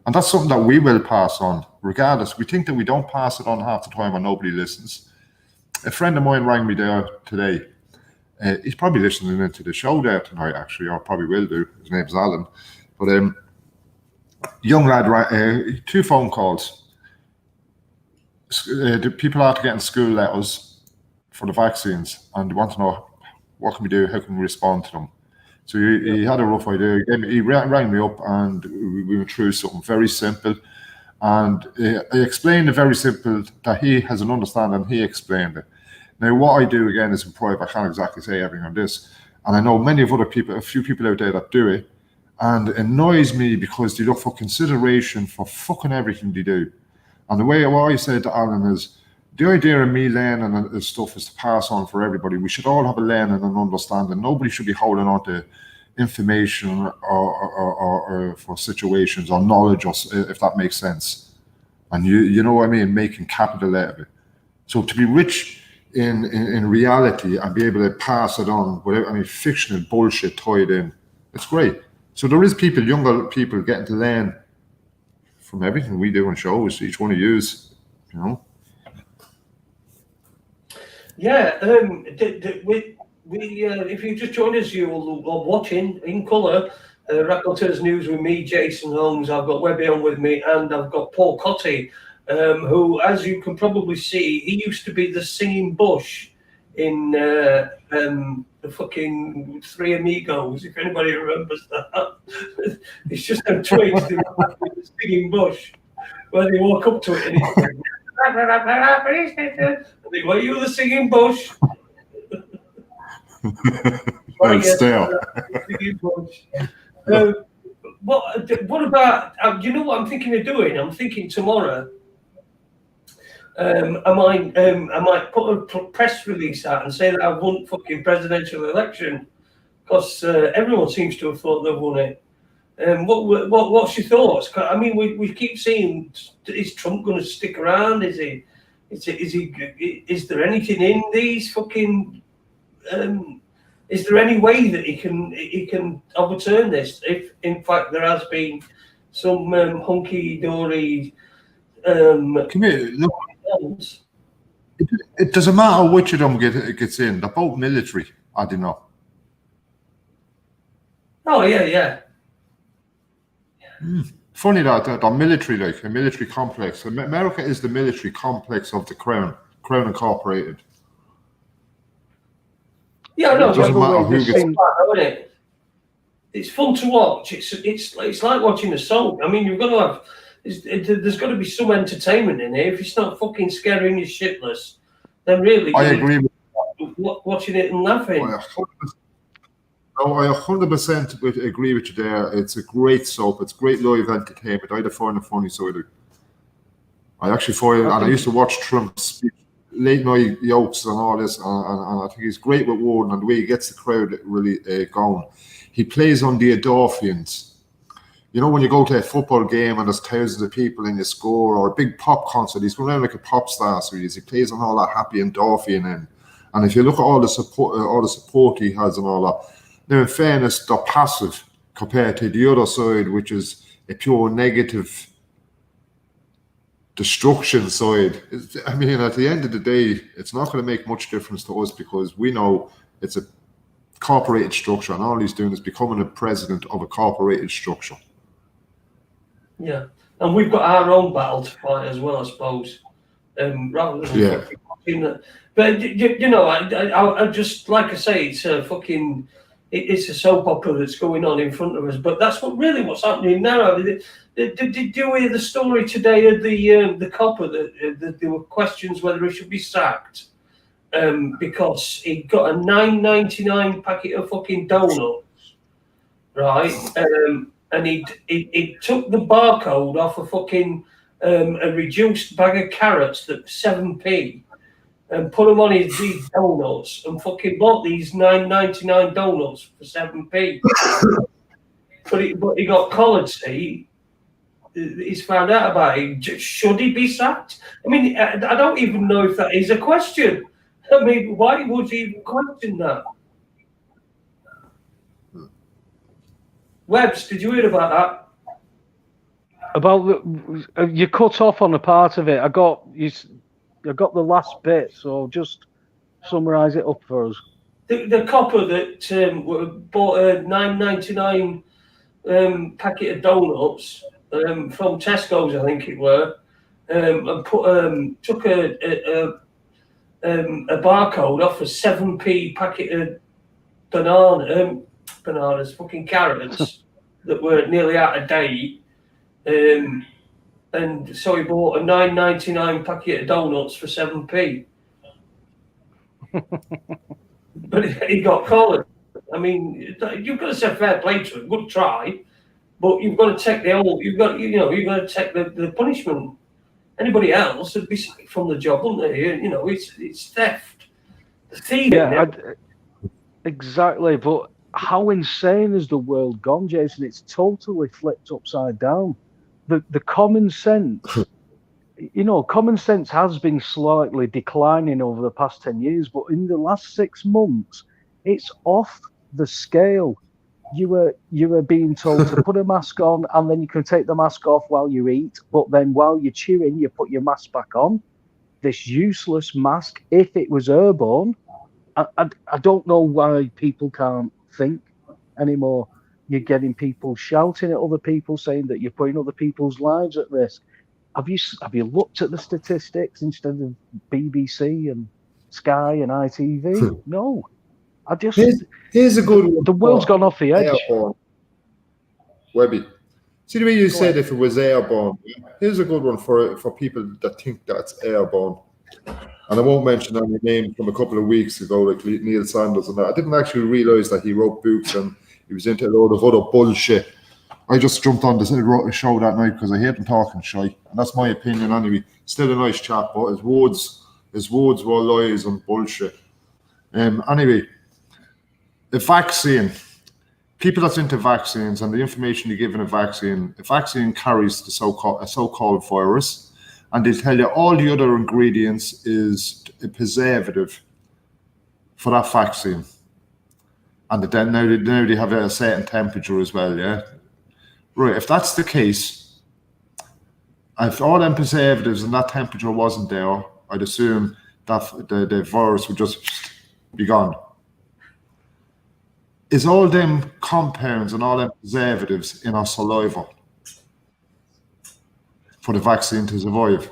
And that's something that we will pass on, regardless. We think that we don't pass it on half the time and nobody listens. a friend of mine rang me there today. He's probably listening into the show there tonight, actually, or probably will do. His name's Alan. But young lad, 2 phone calls. The people are getting school letters for the vaccines, and they want to know what can we do, how can we respond to them. So he had a rough idea. He rang me up, and we went through something very simple. And I explained it very simple that he has an understanding. He explained it. Now, what I do again is in private. I can't exactly say everything on this, and I know many of other people, a few people out there that do it, and it annoys me because they look for consideration for fucking everything they do. And the way what I said to Alan is, the idea of me learning and stuff is to pass on for everybody. We should all have a learning and understanding. Nobody should be holding on to information or for situations or knowledge, or if that makes sense. And you know what I mean, making capital out of it. So to be rich in reality and be able to pass it on without any fictional bullshit tied in, it's great. So there is people, younger people, getting to learn from everything we do on shows, each one of yous, you know. Yeah, if you just joined us, you are watching in colour Raconteurs News with me, Jason Holmes. I've got Webby on with me, and I've got Paul Cotty, who, as you can probably see, he used to be the singing bush in the fucking Three Amigos, if anybody remembers that. It's just a twitch, the singing bush, where they walk up to it and it's like, were you the singing bush? Right, still. What about, you know what I'm thinking of doing? I'm thinking tomorrow, I might put a press release out and say that I've won fucking presidential election, because everyone seems to have thought they've won it. What's your thoughts? I mean, we keep seeing, is Trump going to stick around? Is he? Is there anything in these fucking? Is there any way that he can overturn this? If in fact there has been some hunky dory. Come here, look. It doesn't matter which of them gets in. They're both military, I don't know. Oh yeah. Funny that they're military, like a military complex. America is the military complex of the Crown Incorporated. Yeah, I know. It doesn't matter who gets in. It's fun to watch. It's like watching a soap. I mean, you've got to have. There's got to be some entertainment in it. If it's not fucking scaring you shitless, then really, I agree with watching it and laughing. I 100% agree with you there. It's a great soap. It's great live entertainment. I find the funny side of it. I actually find, and I used to watch Trump's speech, late night yokes and all this, and I think he's great with wording and the way he gets the crowd really going. He plays on the endorphins. You know, when you go to a football game and there's thousands of people in your score, or a big pop concert, he's going around like a pop star. So he plays on all that happy endorphin, and if you look at all the support he has and all that. Now, in fairness, they're passive compared to the other side, which is a pure negative destruction side. I mean, at the end of the day, it's not going to make much difference to us because we know it's a corporated structure, and all he's doing is becoming a president of a corporated structure. Yeah, and we've got our own battle to fight as well, I suppose. Rather than watching that. But you know, I just, like I say, it's a fucking. It's a soap opera that's going on in front of us, but that's what's happening now. Did you hear the story today of the copper that there were questions whether he should be sacked because he got a $9.99 packet of fucking donuts, right? And he took the barcode off a fucking a reduced bag of carrots that was 7p. And put them on these donuts and fucking bought these $9.99 donuts for 7p. but he got collared, see. He's found out about it. Should he be sacked? I mean, I don't even know if that is a question. I mean, why would he even question that? Webbs, did you hear about that? About you cut off on a part of it. got the last bit, so just summarise it up for us. The copper that bought a $9.99 packet of donuts from Tesco's, I think it were, and took a barcode off a 7p packet of bananas, fucking carrots that were nearly out of date. And so he bought a $9.99 packet of donuts for 7p. But he got collared. I mean, you've got to say fair play to him. Good try, but you've got to take you've got to take the punishment. Anybody else would be sacked from the job, wouldn't they? It's theft. Thieving. Yeah, exactly. But how insane has the world gone, Jason? It's totally flipped upside down. The common sense, common sense has been slightly declining over the past 10 years, but in the last 6 months, it's off the scale. You were being told to put a mask on, and then you can take the mask off while you eat, but then while you're chewing, you put your mask back on. This useless mask, if it was airborne, I don't know why people can't think anymore. You're getting people shouting at other people, saying that you're putting other people's lives at risk. Have you looked at the statistics instead of BBC and Sky and ITV? No. Here's a good one. The world's gone off the edge. Airborne. Webby. See the way you said if it was airborne. Here's a good one for people that think that's airborne. And I won't mention any names from a couple of weeks ago, like Neil Sanders and that. I didn't actually realise that he wrote books and he was into a load of other bullshit. I just jumped on the show that night because I hate him talking shy. And that's my opinion anyway. Still a nice chap, but his words were lies and bullshit. Anyway, the vaccine. People that's into vaccines and the information you give in a vaccine carries the so-called virus, and they tell you all the other ingredients is a preservative for that vaccine. And then now they have a certain temperature as well, yeah? Right, if that's the case, if all them preservatives and that temperature wasn't there, I'd assume that the virus would just be gone. Is all them compounds and all them preservatives in our saliva for the vaccine to survive?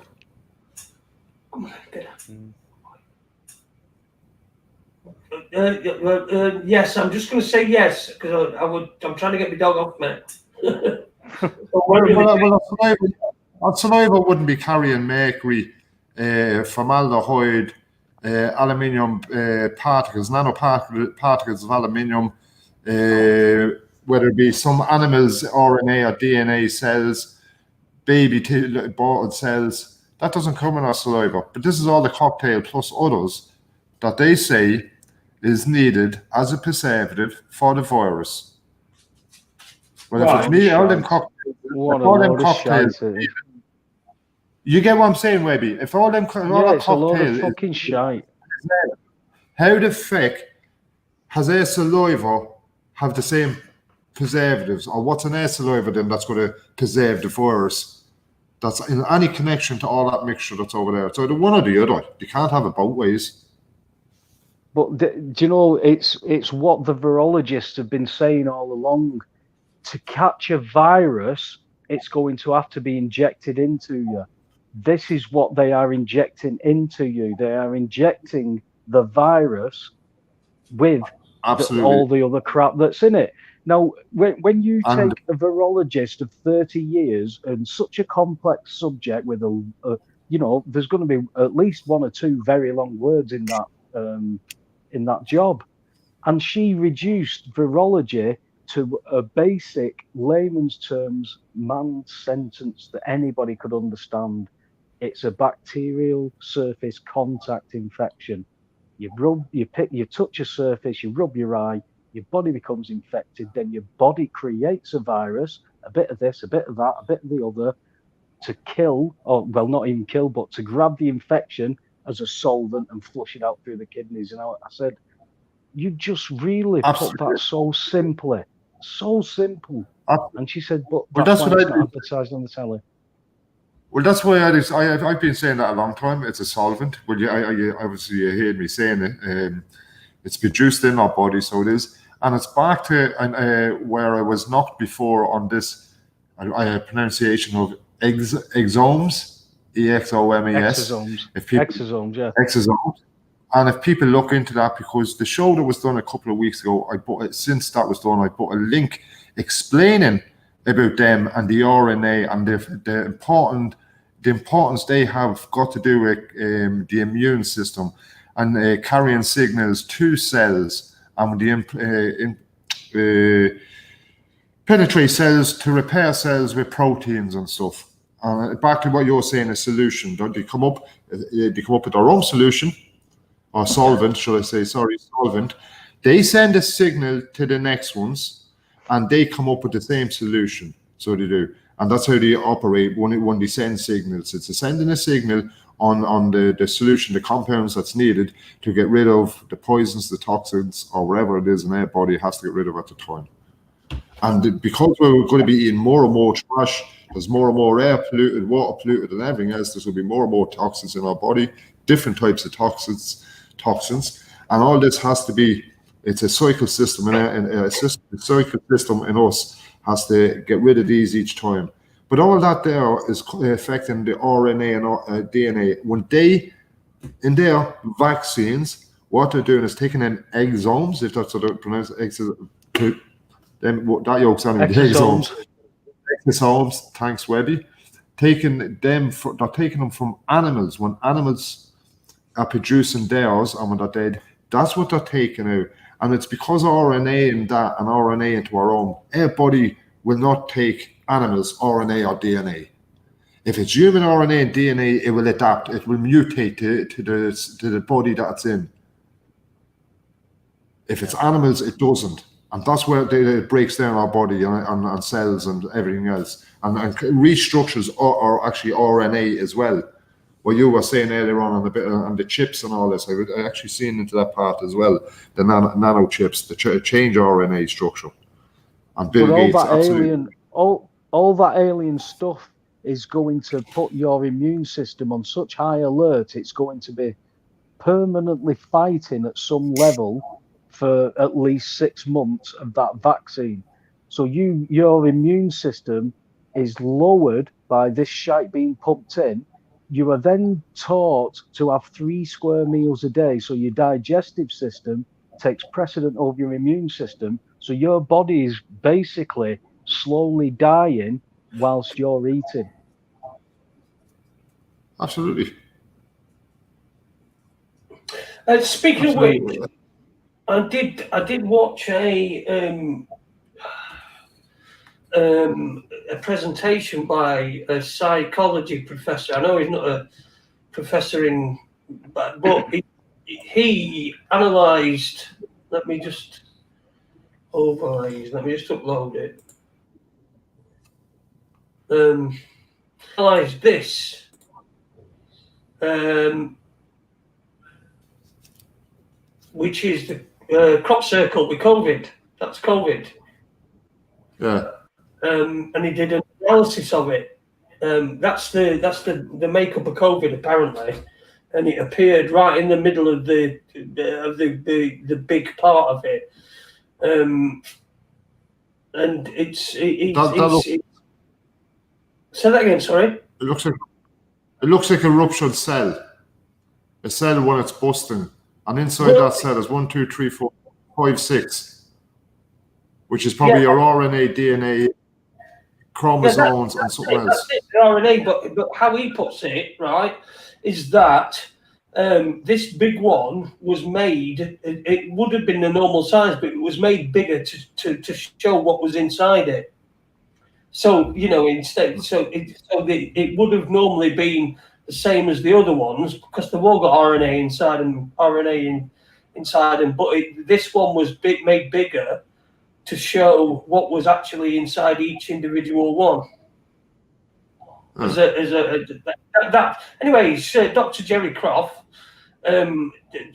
Yes, I'm just going to say yes because I'm trying to get my dog off, mate. Our saliva wouldn't be carrying mercury, formaldehyde, aluminium particles, nanoparticles of aluminium, whether it be some animals' RNA or DNA cells, baby aborted cells. That doesn't come in our saliva. But this is all the cocktail plus others that they say is needed as a preservative for the virus. Well, if it's me, all them cocktails, you get what I'm saying, Webby? If all them it's a load of fucking shite. How the fuck has air saliva have the same preservatives, or what's in air saliva then that's going to preserve the virus? That's in any connection to all that mixture that's over there. So the one or the other, you can't have it both ways. But do you know, it's what the virologists have been saying all along. To catch a virus, it's going to have to be injected into you. This is what they are injecting into you. They are injecting the virus with all the other crap that's in it. Now, when you take a virologist of 30 years and such a complex subject with there's going to be at least one or two very long words in that job, and she reduced virology to a basic layman's terms sentence that anybody could understand. It's a bacterial surface contact infection. You touch a surface, you rub your eye, your body becomes infected, then your body creates a virus, a bit of this, a bit of that, a bit of the other, to kill, or well, not even kill, but to grab the infection as a solvent and flush it out through the kidneys. And I said, you just really put that so simply. So simple. And she said, but that's why it's not advertised on the telly. Well, that's why I've been saying that a long time. It's a solvent. Well, obviously you heard me saying it. It's produced in our body, so it is. And it's back to where I was knocked before on this pronunciation of exomes, E-X-O-M-E-S. Exosomes. If people, Exosomes, yeah. Exosomes. And if people look into that, because the show that was done a couple of weeks ago, since that was done, I put a link explaining about them and the RNA and the importance they have got to do with the immune system and carrying signals to cells and penetrate cells to repair cells with proteins and stuff. Back to what you're saying, a solution. Don't they come up? They come up with their own solution or solvent, should I say? Sorry, solvent. They send a signal to the next ones, and they come up with the same solution. So they do, and that's how they operate when they send signals. It's sending a signal on the solution, the compounds that's needed to get rid of the poisons, the toxins, or whatever it is in their body has to get rid of at the time. And because we're going to be eating more and more trash, there's more and more air polluted, water polluted, and everything else. There's going to be more and more toxins in our body, different types of toxins, and all this has to be. It's a cycle system, and a cycle system in us has to get rid of these each time. But all that there is affecting the RNA and DNA. When they, in their vaccines, what they're doing is taking in exomes, if that's what they pronounce it, then that yolk's on the exomes. Exosomes, thanks, Webby. They're taking them from animals. When animals are producing theirs and when they're dead, that's what they're taking out. And it's because RNA in that and RNA into our own. Our body will not take animals' RNA or DNA. If it's human RNA and DNA, it will adapt. It will mutate to the body that it's in. If it's animals, it doesn't. And that's where it breaks down our body and cells and everything else. And restructures are actually RNA as well. What you were saying earlier on the chips and all this, I actually seen into that part as well. The nano chips, the change RNA structure. And Bill Gates, absolutely. All that alien stuff is going to put your immune system on such high alert. It's going to be permanently fighting at some level for at least 6 months of that vaccine. So your immune system is lowered by this shite being pumped in. You are then taught to have 3 square meals a day. So your digestive system takes precedent over your immune system. So your body is basically slowly dying whilst you're eating. Absolutely. Speaking of which, I did watch a presentation by a psychology professor. I know he's not a professor but he analysed. Let me just upload it. Analysed this. Which is the crop circle with COVID. That's COVID. Yeah. And he did an analysis of it. That's the makeup of COVID apparently, and it appeared right in the middle of the big part of it. And it's say that again. Sorry. It looks like a ruptured cell. A cell when it's busting, and inside that cell is 1, 2, 3, 4, 5, 6, which is probably your RNA, DNA, chromosomes, and something else. That's it, the RNA, but how he puts it, right, is that this big one was made. It would have been the normal size, but it was made bigger to show what was inside it. So instead, it would have normally been the same as the other ones because they've all got RNA inside and inside them. But this one was made bigger to show what was actually inside each individual one. Anyways, Dr. Jerry Croft,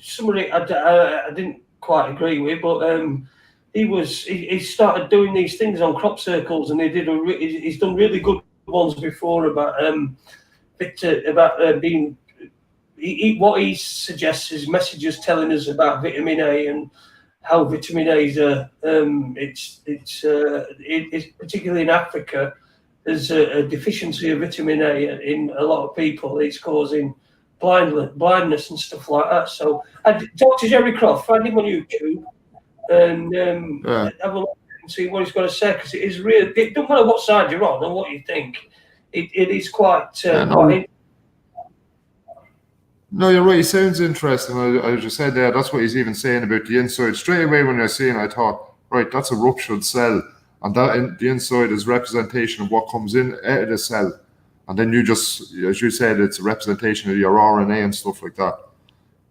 somebody I didn't quite agree with, but he started doing these things on crop circles, and he's done really good ones before about being. What he suggests is messages telling us about vitamin A and how vitamin A is it's particularly in Africa. There's a deficiency of vitamin A in a lot of people. It's causing blindness and stuff like that. So I talked to Jerry Croft, find him on YouTube, and have a look and see what he's got to say, because it is real. It don't matter what side you're on or what you think. It is quite quite. No, you're right. It sounds interesting. I just said there, that's what he's even saying about the inside. Straight away when I seen it, I thought, right, that's a ruptured cell. And that the inside is representation of what comes in out of the cell. And then you just, as you said, it's a representation of your RNA and stuff like that.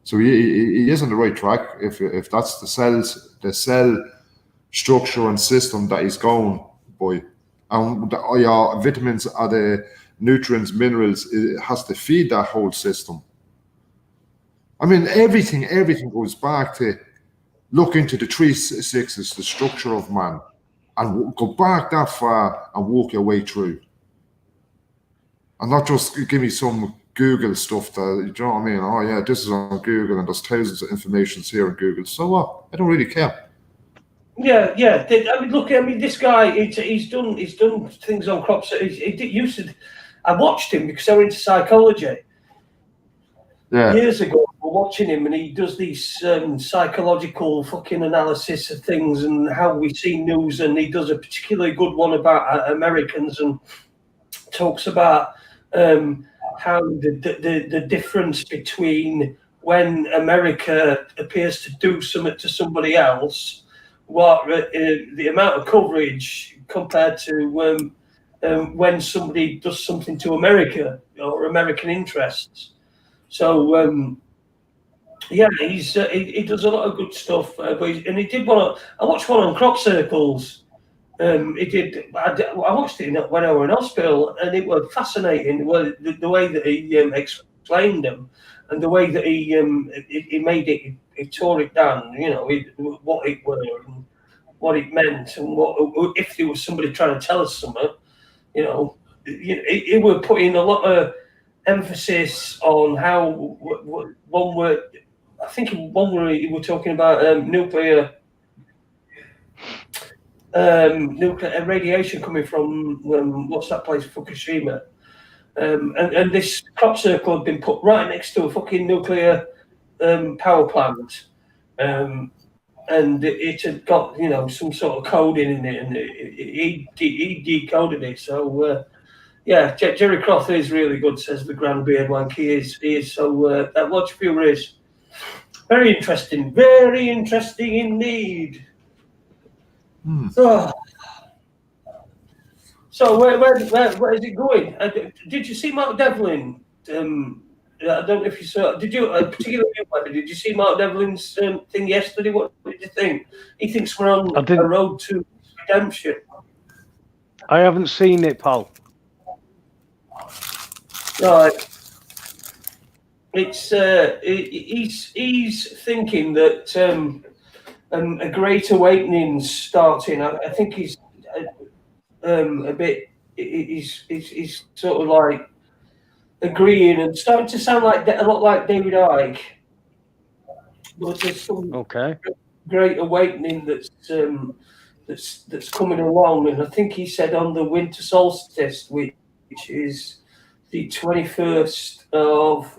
So he is on the right track if that's the cell structure and system that he's going by. And your vitamins are the nutrients, minerals, it has to feed that whole system. I mean, everything goes back to look into the 3 sixes, the structure of man, and go back that far and walk your way through. And not just give me some Google stuff that, you know what I mean? Oh yeah, this is on Google and there's thousands of informations here on Google. So what? I don't really care. Yeah. I mean, look. I mean, this guy. He's done things on crops. I watched him because I was into psychology. Yeah. Years ago, we're watching him, and he does these psychological fucking analysis of things and how we see news. And he does a particularly good one about Americans and talks about how the difference between when America appears to do something to somebody else, what the amount of coverage compared to when somebody does something to America or American interests. So he does a lot of good stuff. And he did one. I watched one on crop circles. He did. I watched it when I was in hospital, and it was fascinating. The way that he explained them, and the way that he made it. He tore it down. You know, what it were and what it meant, and what if there was somebody trying to tell us something. You know, it were putting a lot of emphasis on how one word. I think one word you were talking about nuclear radiation coming from what's that place, Fukushima, and this crop circle had been put right next to a fucking nuclear power plant, and it had got some sort of coding in it, and he decoded it. So yeah, Jerry Croft is really good, says the Grand Beard Wank. He is. So that Watch Viewer is very interesting indeed. Oh. So where is it going? Did you see Mark Devlin? I don't know if you saw. Did you particularly? Did you see Mark Devlin's thing yesterday? What did you think? He thinks we're on a road to redemption. I haven't seen it, pal. Right. It's he's thinking that a great awakening's starting. I think he's a bit. He's sort of like agreeing and starting to sound like a lot like David Icke. But there's some great awakening that's coming along, and I think he said on the winter solstice, which is the 21st of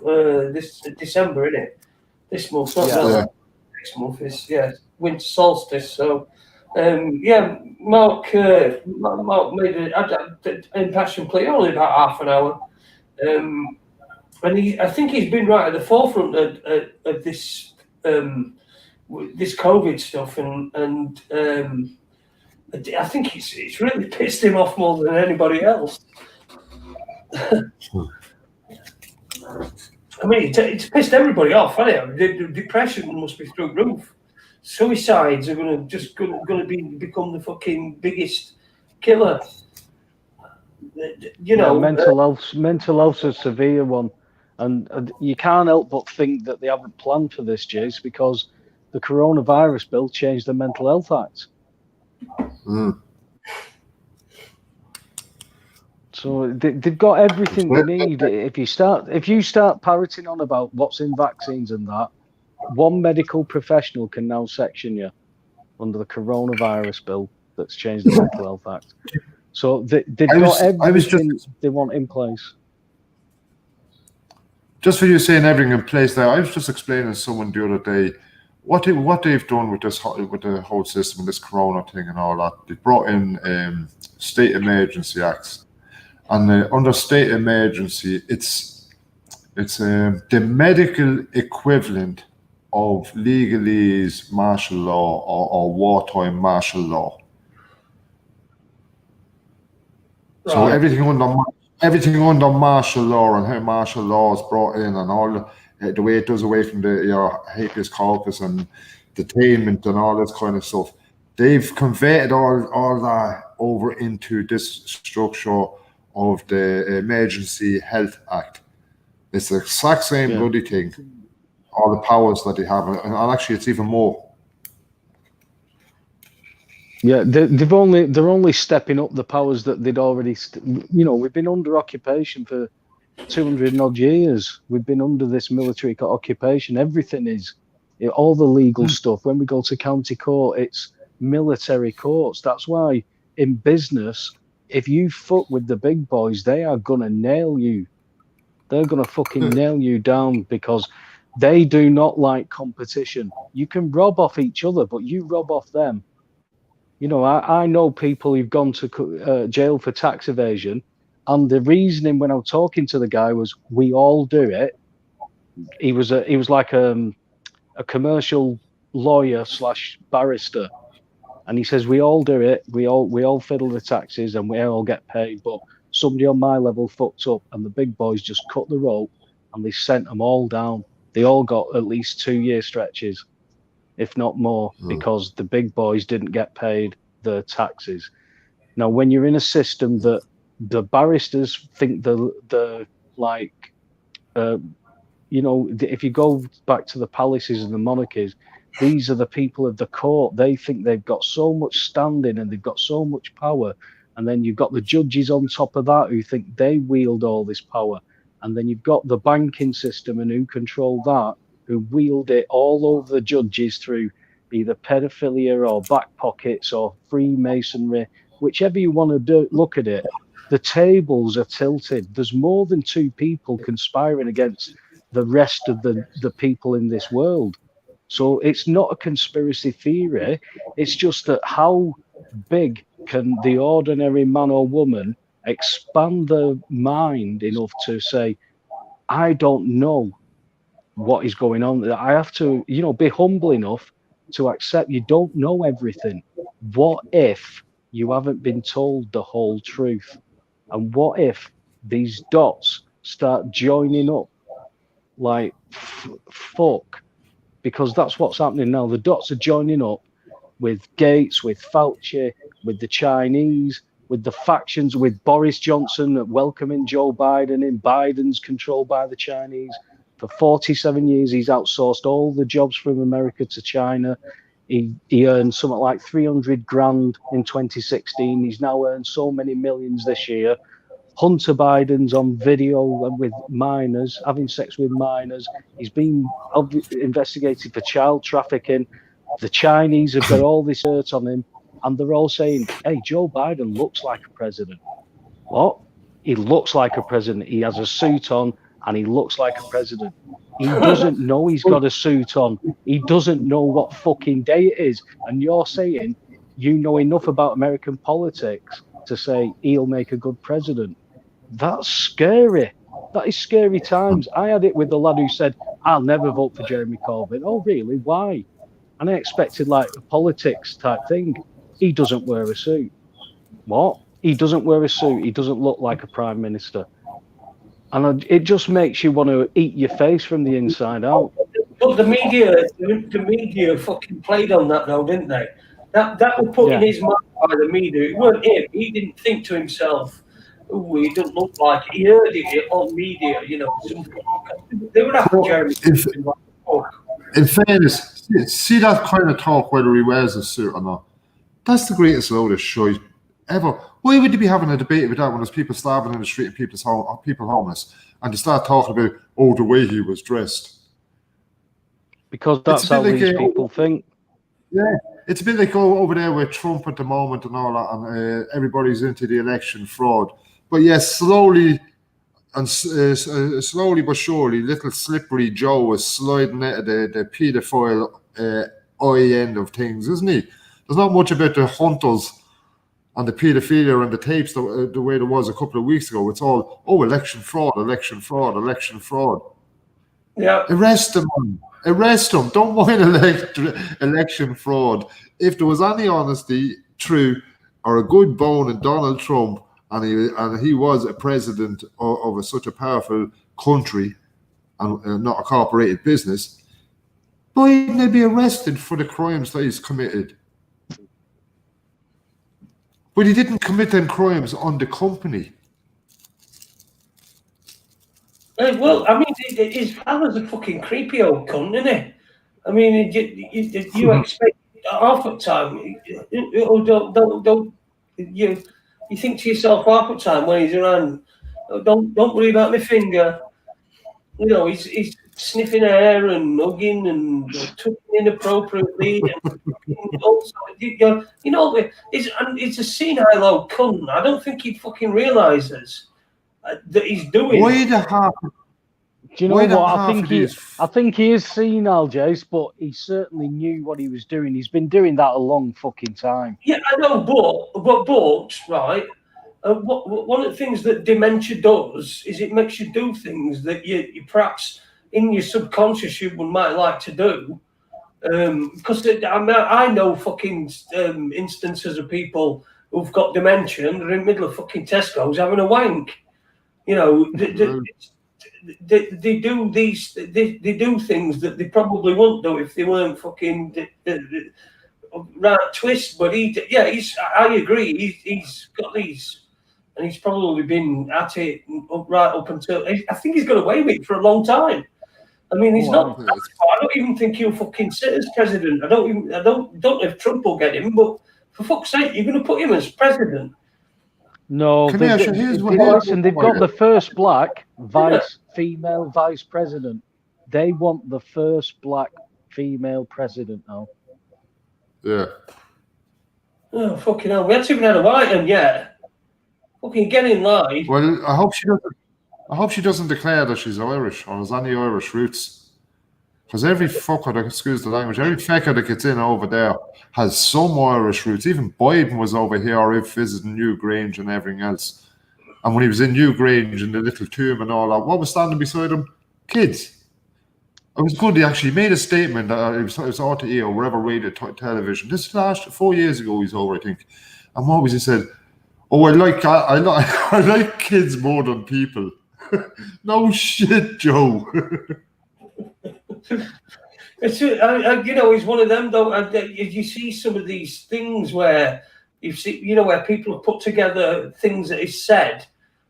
this December, isn't it? This month, next month is winter solstice. So Mark made an impassioned plea, only about half an hour, and I think he's been right at the forefront of this this COVID stuff, and I think it's really pissed him off more than anybody else. I mean, it's pissed everybody off, hasn't it? The depression must be through the roof. Suicides are going to become the fucking biggest killer. Mental health's a severe one, and you can't help but think that they haven't planned for this, Jace, because the coronavirus bill changed the Mental Health Act. So they've got everything they need. If you start parroting on about what's in vaccines and that, one medical professional can now section you under the coronavirus bill that's changed the Mental Health Act. So they've got everything they want in place. Just for you saying everything in place there, I was just explaining to someone the other day what they've done with the whole system, this corona thing and all that. They brought in state emergency acts, and under state emergency, it's the medical equivalent of legalese martial law or wartime martial law. Right. So everything under martial law and how martial law is brought in and all the way it does away from the habeas corpus and detainment and all this kind of stuff, they've converted all that over into this structure of the Emergency Health Act. It's the exact same bloody thing. All the powers that they have, and actually, it's even more. Yeah, they're only stepping up the powers that they'd already. We've been under occupation for 200 odd years. We've been under this military occupation. Everything is all the legal stuff. When we go to county court, it's military courts. That's why in business, if you fuck with the big boys, they are gonna nail you. They're gonna fucking nail you down because they do not like competition. You can rob off each other, but you rob off them. I know people who've gone to jail for tax evasion, and the reasoning when I was talking to the guy was, we all do it. He was like a commercial lawyer / barrister, and he says we all do it. We all fiddle the taxes and we all get paid. But somebody on my level fucked up, and the big boys just cut the rope and they sent them all down. They all got at least 2-year stretches, if not more, because the big boys didn't get paid their taxes. Now, when you're in a system that the barristers think the like, if you go back to the palaces and the monarchies, these are the people of the court. They think they've got so much standing and they've got so much power. And then you've got the judges on top of that who think they wield all this power. And then you've got the banking system and who control that, who wield it all over the judges through either pedophilia or back pockets or Freemasonry, whichever you want to look at it. The tables are tilted. There's more than 2 people conspiring against the rest of the people in this world. So it's not a conspiracy theory. It's just that how big can the ordinary man or woman expand their mind enough to say, I don't know what is going on. I have to, be humble enough to accept you don't know everything. What if you haven't been told the whole truth? And what if these dots start joining up like fuck? Because that's what's happening now. The dots are joining up with Gates, with Fauci, with the Chinese, with the factions, with Boris Johnson welcoming Joe Biden in. Biden's controlled by the Chinese. For 47 years, he's outsourced all the jobs from America to China. He earned something like 300 grand in 2016. He's now earned so many millions this year. Hunter Biden's on video with minors, having sex with minors. He's been investigated for child trafficking. The Chinese have got all this dirt on him, and they're all saying, hey, Joe Biden looks like a president. What? He looks like a president. He has a suit on, and he looks like a president. He doesn't know he's got a suit on. He doesn't know what fucking day it is. And you're saying you know enough about American politics to say he'll make a good president. That's scary. That is scary times. I had it with the lad who said, I'll never vote for Jeremy Corbyn. Oh, really? Why? And I expected like a politics type thing. He doesn't wear a suit. What? He doesn't wear a suit. He doesn't look like a prime minister. And it just makes you want to eat your face from the inside out. But the media fucking played on that though, didn't they? That was put in his mind by the media. It weren't him. He didn't think to himself, oh, he doesn't look like it. He heard it on media, They would have Jeremy. In fairness, see that kind of talk, whether he wears a suit or not, that's the greatest load of shit ever. Why would they be having a debate about that when there's people starving in the street and people homeless, and they start talking about the way he was dressed? Because that's how these people think. Yeah, it's a bit like over there with Trump at the moment and all that, and everybody's into the election fraud. But yes, slowly but surely, little slippery Joe is sliding out of the paedophile eye end of things, isn't he? There's not much about the hunters and the paedophilia and the tapes the way there was a couple of weeks ago. It's all, election fraud, election fraud, election fraud. Yeah. Arrest them, man. Arrest them. Don't mind election fraud. If there was any honesty, true, or a good bone in Donald Trump, and he was a president of such a powerful country and not a corporated business, why wouldn't they be arrested for the crimes that he's committed? But he didn't commit them crimes on the company. Well, I mean, his father's a fucking creepy old cunt, isn't he? I mean, you expect half the time, you think to yourself half the time when he's around, don't worry about my finger. You know, he's sniffing hair and hugging and tucking inappropriately, and also, it's a senile old cunt. I don't think he fucking realizes that he's doing. Why the half? Do you know what? I think he is senile, Jace, but he certainly knew what he was doing. He's been doing that a long fucking time. Yeah, I know, but right. One of the things that dementia does is it makes you do things that you perhaps in your subconscious you might like to do. Because I know fucking instances of people who've got dementia and they're in the middle of fucking Tesco's having a wank. You know, they do things that they probably wouldn't do if they weren't fucking right twist. But I agree. He's got these, and he's probably been at it right up until I think he's got away with it for a long time. I mean, he's not. I don't even think he'll fucking sit as president. I don't know if Trump will get him, but for fuck's sake, you're going to put him as president. No, they've got the first black female vice president. They want the first black female president now. Yeah. Oh, fucking hell. We haven't even had a white one yet. Fucking get in line. Well, I hope she doesn't declare that she's Irish or has any Irish roots. Because every fucker, excuse the language, every fecker that gets in over there has some Irish roots. Even Biden was over here visiting New Grange and everything else. And when he was in New Grange in the little tomb and all that, what was standing beside him? Kids. It was good. He actually made a statement that it was RTE or wherever radio television. This last 4 years ago, he's over, I think. And what was he said? Oh, I like kids more than people. No shit, Joe. He's one of them though. You see some of these things where where people have put together things that is said.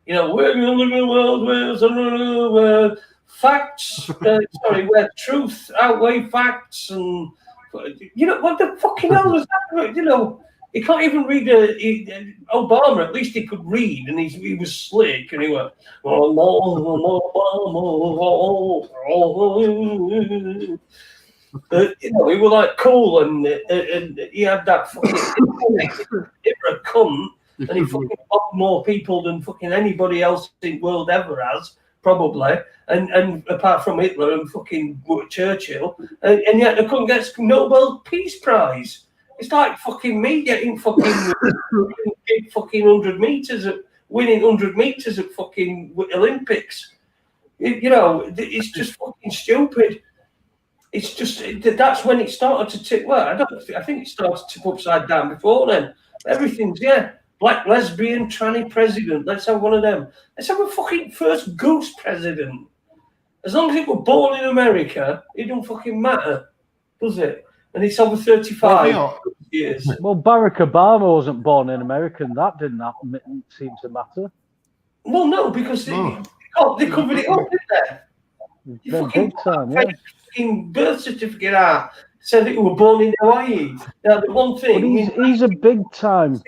You know, we're in the world where facts. Where truth outweigh facts, and what the fucking hell was that? He can't even read Obama. At least he could read, and he was slick, and he went, he was like cool, and he had that fucking a cunt, and he fucking bombed more people than fucking anybody else in the world ever has, probably, and apart from Hitler and fucking Churchill, and yet the cunt gets Nobel Peace Prize. It's like fucking me getting fucking 100 meters winning 100 meters at fucking Olympics. It's just fucking stupid. It's just that's when it started to tip. Well, I think it started to tip upside down before then. Everything's black, lesbian, tranny president. Let's have one of them. Let's have a fucking first goose president. As long as it were born in America, it don't fucking matter, does it? And it's over 35 years. Well, Barack Obama wasn't born in America, and that didn't seem to matter. Well, no, because they covered it up, didn't they? You fucking fucking birth certificate out said that you were born in Hawaii. Now, the one thing... But he's a big time.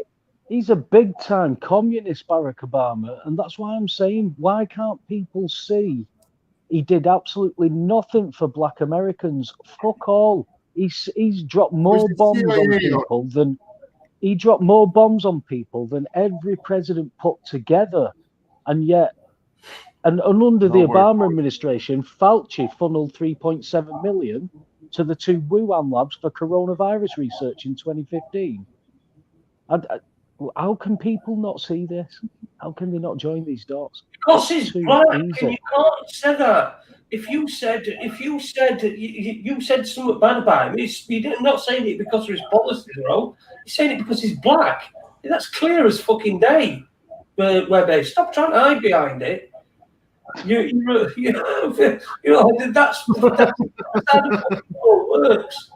He's a big-time communist, Barack Obama, and that's why I'm saying, why can't people see he did absolutely nothing for Black Americans? Fuck all. He's dropped more the bombs on CIA, people than he dropped more bombs on people than every president put together, and yet. And under the No more. Obama administration, Fauci funneled 3.7 million to the 2 Wuhan labs for coronavirus research in 2015. And how can people not see this? How can they not join these dots? Because It's he's too black, and easy. you can't say that. If you said you said something bad about him, you're not saying it because of his policies, bro. You're saying it because he's black. That's clear as fucking day. Webby, stop trying to hide behind it. You know that's how the world works.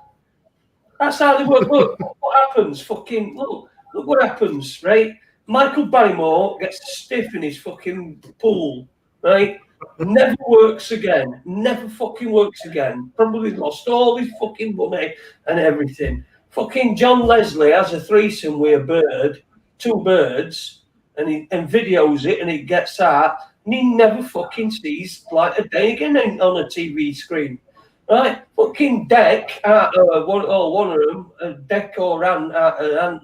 That's how they work. Look what happens. Fucking look what happens, right? Michael Barrymore gets stiff in his fucking pool, right? Never works again. Never fucking works again. Probably lost all his fucking money and everything. Fucking John Leslie has a threesome with a bird, 2 birds, and videos it, and it gets out, and he never fucking sees light of day again on a TV screen. Right, fucking Deck out of one of them, Deck or Ant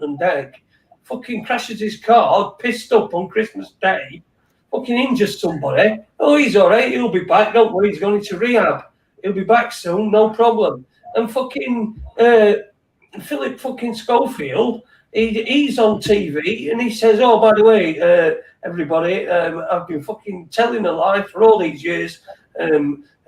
and Deck, fucking crashes his car, pissed up on Christmas Day, fucking injures somebody. Oh, he's all right, he'll be back. Don't worry, he's going into rehab. He'll be back soon, no problem. And fucking Philip fucking Schofield, he's on TV and he says, "Oh, by the way, everybody, I've been fucking telling a lie for all these years.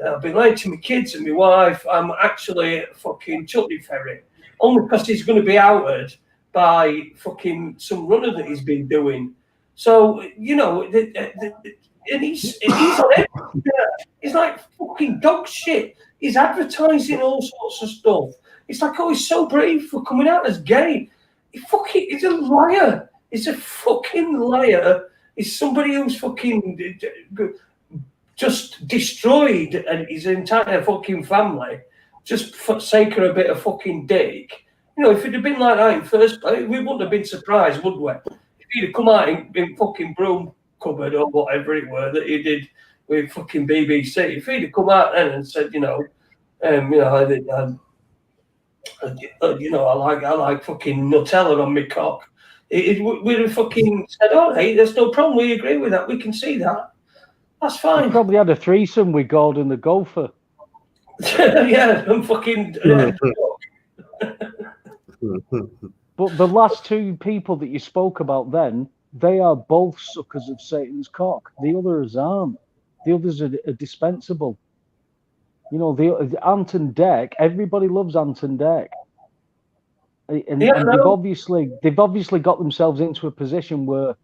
I've been lying to my kids and my wife. I'm actually a fucking chutney ferret." Only because he's going to be outed by fucking some runner that he's been doing. So, you know, and he's on it. He's like fucking dog shit. He's advertising all sorts of stuff. It's like, oh, he's so brave for coming out as gay. He's a liar. He's a fucking liar. He's somebody who's fucking just destroyed and his entire fucking family just for sake of a bit of fucking dick. You know, if it had been like that in first place, we wouldn't have been surprised, would we? If he'd have come out in fucking broom cupboard or whatever it were that he did with fucking BBC, if he'd have come out then and said, I like fucking Nutella on my cock, we'd have fucking said, all right, there's no problem, we agree with that, we can see that. That's fine. He probably had a threesome with Gordon the golfer. Yeah, I'm fucking. But the last 2 people that you spoke about then, they are both suckers of Satan's cock. The others aren't. The others are dispensable. You know, the Ant and Dec, everybody loves Ant and Dec. And they've obviously got themselves into a position where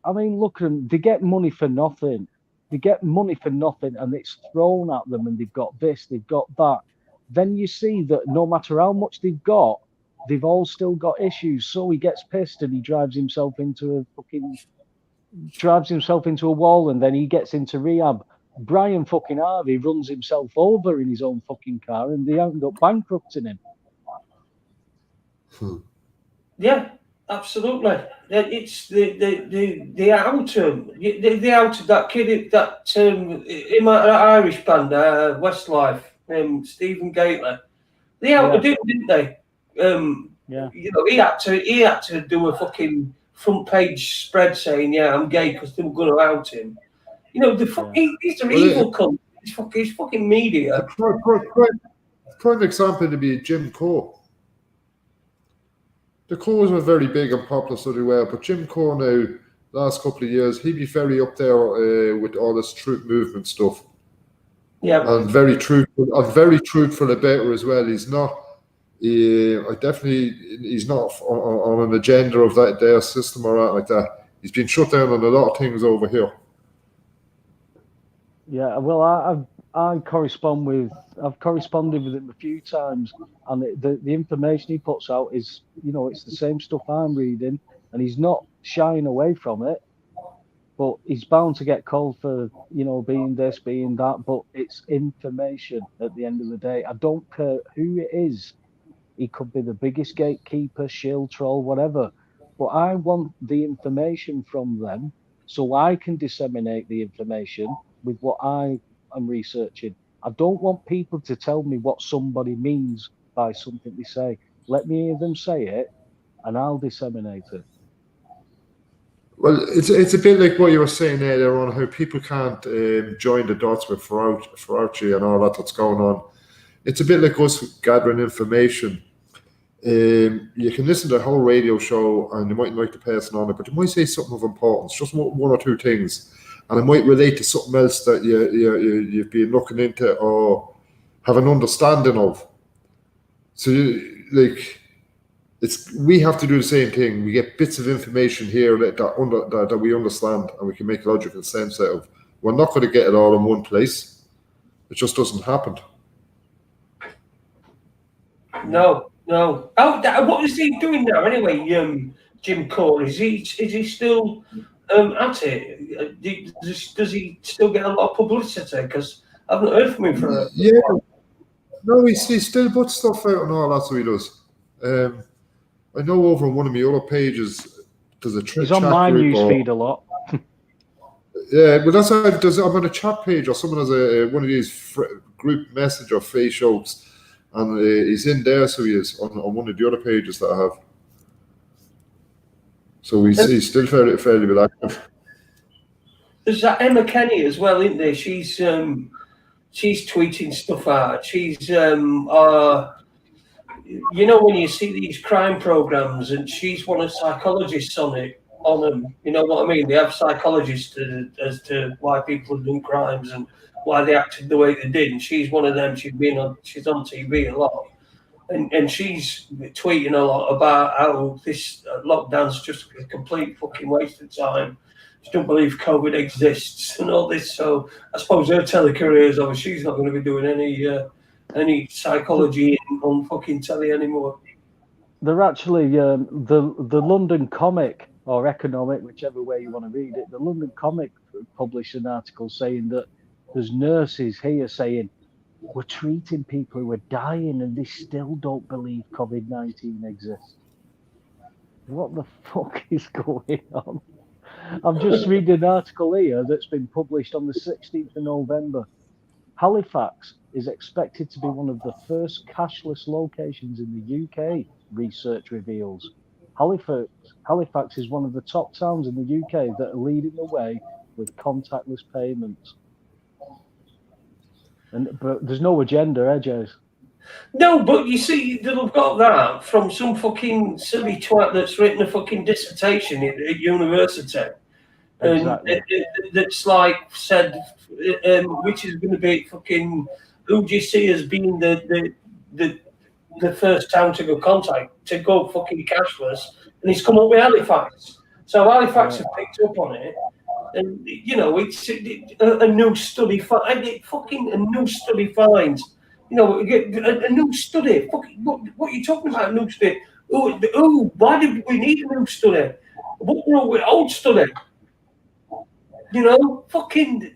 look at them, they get money for nothing. They get money for nothing and it's thrown at them and they've got this, they've got that. Then you see that no matter how much they've got, they've all still got issues. So he gets pissed and he drives himself into a wall and then he gets into rehab. Brian fucking Harvey runs himself over in his own fucking car and they haven't got bankrupting him. Yeah. Absolutely, it's the outer that kid that in my Irish band Westlife, Stephen Gately. They outed him, didn't they? Yeah. You know, he had to do a fucking front page spread saying, "Yeah, I'm gay," because they were going to out him. You know, these are evil cunts. It's fucking media. Prime example to be Jim Core. The Cores were very big and popular, so they were. But Jim Core now, last couple of years, he'd be very up there with all this truth movement stuff. Yeah. And very truthful about it as well. He's not. He's not on an agenda of their system or anything like that. He's been shut down on a lot of things over here. Yeah, well, I've corresponded with him a few times, and the information he puts out is, it's the same stuff I'm reading, and he's not shying away from it, but he's bound to get called for, being this, being that, but it's information at the end of the day. I don't care who it is. He could be the biggest gatekeeper, shield troll, whatever. but I want the information from them so I can disseminate the information with what I am researching. I don't want people to tell me what somebody means by something they say. Let me hear them say it, and I'll disseminate it. Well, it's a bit like what you were saying earlier on, how people can't join the dots with Fauci and all that's going on. It's a bit like us gathering information. You can listen to the whole radio show and you mightn't like the person on it, but you might say something of importance, just one or two things, and it might relate to something else that you've been looking into or have an understanding of. So, we have to do the same thing. We get bits of information here that we understand and we can make logical sense out of. We're not going to get it all in one place. It just doesn't happen. No. Oh, what is he doing now anyway? Jim Core, is he still at it? Does he still get a lot of publicity? Because I haven't heard from him for a while. No, he still puts stuff out and all that, so he does. I know over on one of my other pages, there's a He's on my newsfeed a lot. Yeah, but that's how I'm on a chat page or someone has one of these group message or Facebooks, and he's in there, so he is on one of the other pages that I have. So he's still fairly bit active. There's that Emma Kenny as well, isn't there? She's tweeting stuff out. She's you know, when you see these crime programs, and she's one of the psychologists on them. You know what I mean? They have psychologists as to why people have done crimes and why they acted the way they did. And she's one of them. She's on TV a lot, and she's tweeting a lot about how this lockdown's just a complete fucking waste of time. She don't believe COVID exists and all this. So I suppose her telecareer is over. She's not going to be doing any psychology on fucking telly anymore. They're actually the London Comic or Economic, whichever way you want to read it. The London Comic published an article saying that there's nurses here saying we're treating people who are dying and they still don't believe COVID-19 exists. What the fuck is going on? I'm just reading an article here that's been published on the 16th of November. Halifax is expected to be one of the first cashless locations in the UK, research reveals. Halifax is one of the top towns in the UK that are leading the way with contactless payments. But there's no agenda, Jace? No, but you see, they've got that from some fucking silly twat that's written a fucking dissertation at university. Exactly. And that's like said, which is going to be fucking, who do you see as being the first town to go fucking cashless? And he's come up with Halifax. So Halifax have picked up on it. And, you know, it's a new study. A new study finds, you know, a new study. Fucking, what are you talking about, a new study? Oh, why did we need a new study? What wrong with old study? You know, fucking,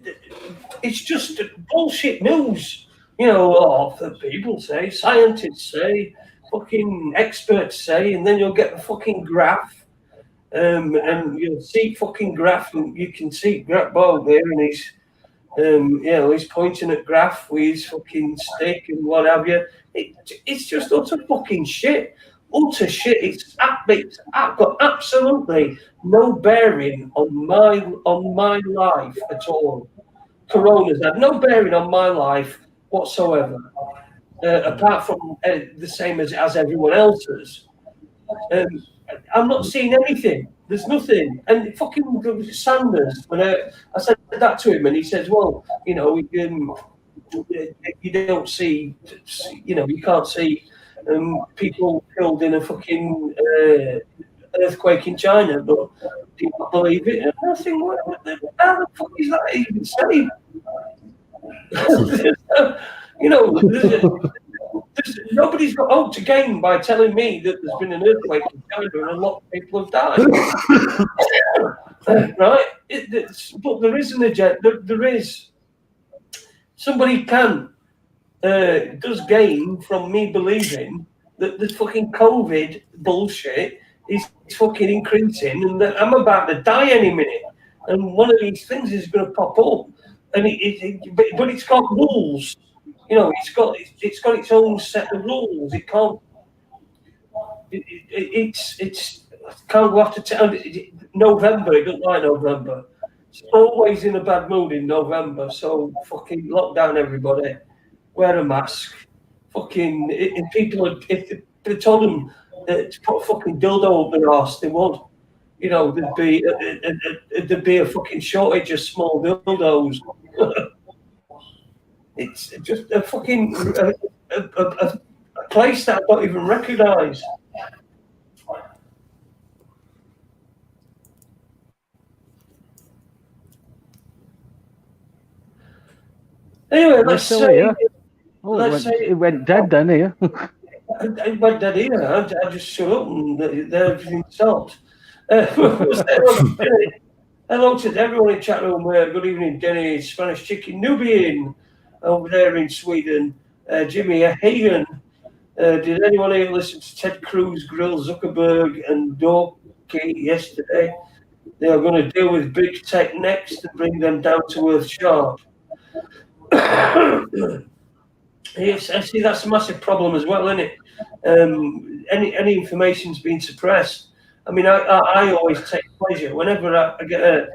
it's just bullshit news. You know, the people say, scientists say, fucking experts say, and then you'll get the fucking graph. And you'll see fucking graph, and you can see Graph Ball there, and he's, you know, he's pointing at graph with his fucking stick and what have you. It's just utter fucking shit. Utter shit. It's got absolutely no bearing on my life at all. Corona's had no bearing on my life whatsoever, apart from the same as everyone else's. I'm not seeing anything. There's nothing. And fucking Sanders, when I said that to him, and he says, well, you know, you don't see, you know, you can't see people killed in a fucking earthquake in China, but do you not believe it? And I think, how the fuck is that even safe? You know, nobody's got out to gain by telling me that there's been an earthquake in China and a lot of people have died. Right? But there is an agenda. There is. Somebody does gain from me believing that the fucking COVID bullshit is fucking increasing, and I'm about to die any minute. And one of these things is going to pop up, and but it's got rules. You know, it's got its own set of rules. It can't. It's can't go after November. It doesn't like November. It's always in a bad mood in November. So fucking lock down everybody. Wear a mask. Fucking if people if they told them to put a fucking dildo up their arse, they would. You know, there'd be a fucking shortage of small dildos. It's just a fucking a place that I don't even recognise. Anyway, let's say. Oh, it went dead then here. It went dead here. I just shut up and everything stopped. Hello to everyone in chat room. Good evening, Denny, Spanish Chicken, Nubian over there in Sweden. Jimmy Hagen. Did anyone here listen to Ted Cruz grill Zuckerberg and Dorky yesterday? They are going to deal with big tech next and bring them down to earth sharp. Yes, I see that's a massive problem as well, isn't it? Any information's been suppressed. I mean, I always take pleasure whenever I get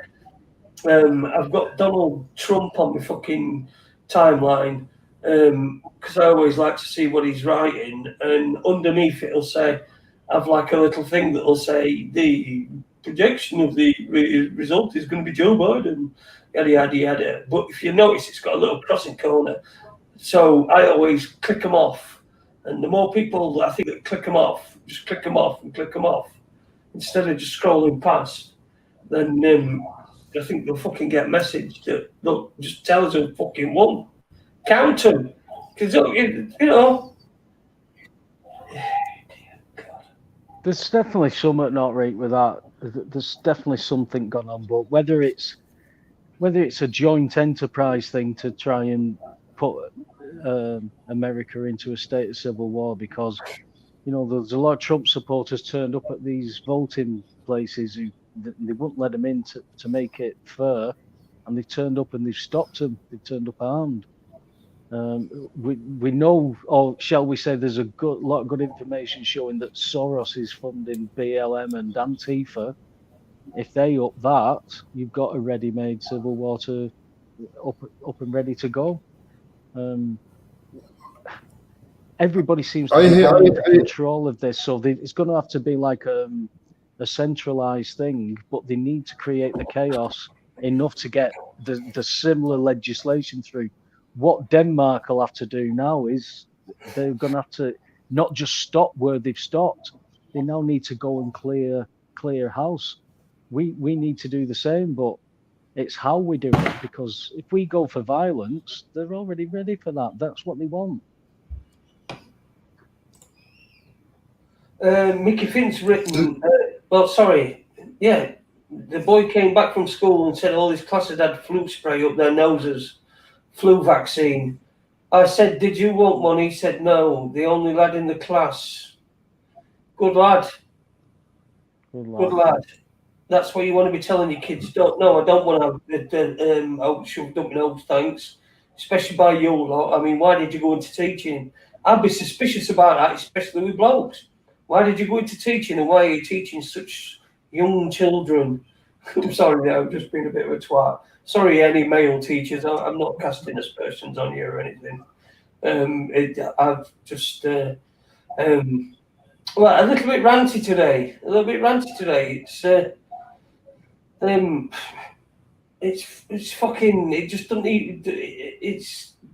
I've got Donald Trump on my fucking timeline because I always like to see what he's writing, and underneath it'll say, I've like a little thing that'll say the projection of the result is going to be Joe Biden, yada yada yada. But if you notice, it's got a little crossing corner. So I always click them off, and the more people I think that click them off, just click them off and click them off instead of just scrolling past. Then I think they'll fucking get a message that look, just tell us who fucking won, count them, because you know. There's definitely something not right with that. There's definitely something gone on, but whether it's a joint enterprise thing to try and put America into a state of civil war, because you know there's a lot of Trump supporters turned up at these voting places who they wouldn't let them in to make it fair, and they turned up and they've stopped them. They've turned up armed. We know, or shall we say, there's a lot of good information showing that Soros is funding BLM and Antifa. If they up that, you've got a ready-made civil war up and ready to go. Everybody seems to be in control of this, so it's going to have to be like a centralized thing, but they need to create the chaos enough to get the similar legislation through. What Denmark will have to do now is they're going to have to not just stop where they've stopped. They now need to go and clear house. We need to do the same, but it's how we do it, because if we go for violence, they're already ready for that. That's what they want. Mickey Finn's written, the boy came back from school and said all his classes had flu spray up their noses, flu vaccine. I said, did you want one? He said, no, the only lad in the class. Good lad. Good lad. That's what you want to be telling your kids. I don't want to have out shoved up my nose, thanks. Especially by you lot. I mean, why did you go into teaching? I'd be suspicious about that, especially with blokes. Why did you go into teaching, and why are you teaching such young children? I'm sorry, I've just been a bit of a twat. Sorry, any male teachers. I'm not casting aspersions on you or anything. I've just a little bit ranty today. It's fucking. It just doesn't need.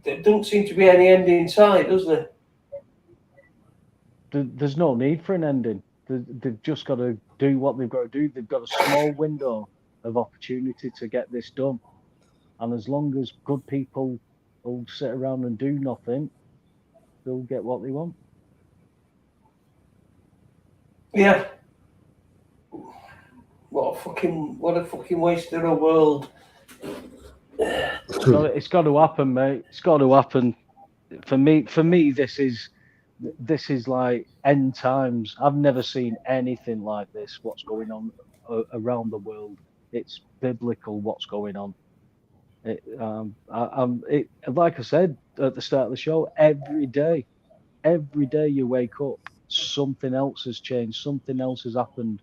There don't seem to be any end in sight, does there? There's no need for an ending. They've just got to do what they've got to do. They've got a small window of opportunity to get this done. And as long as good people will sit around and do nothing, they'll get what they want. Yeah. What a fucking waste of a world. It's got to happen, mate. It's got to happen. For me, this is this is like end times. I've never seen anything like this. What's going on around the world? It's biblical. What's going on? Like I said at the start of the show, every day you wake up, something else has changed, something else has happened.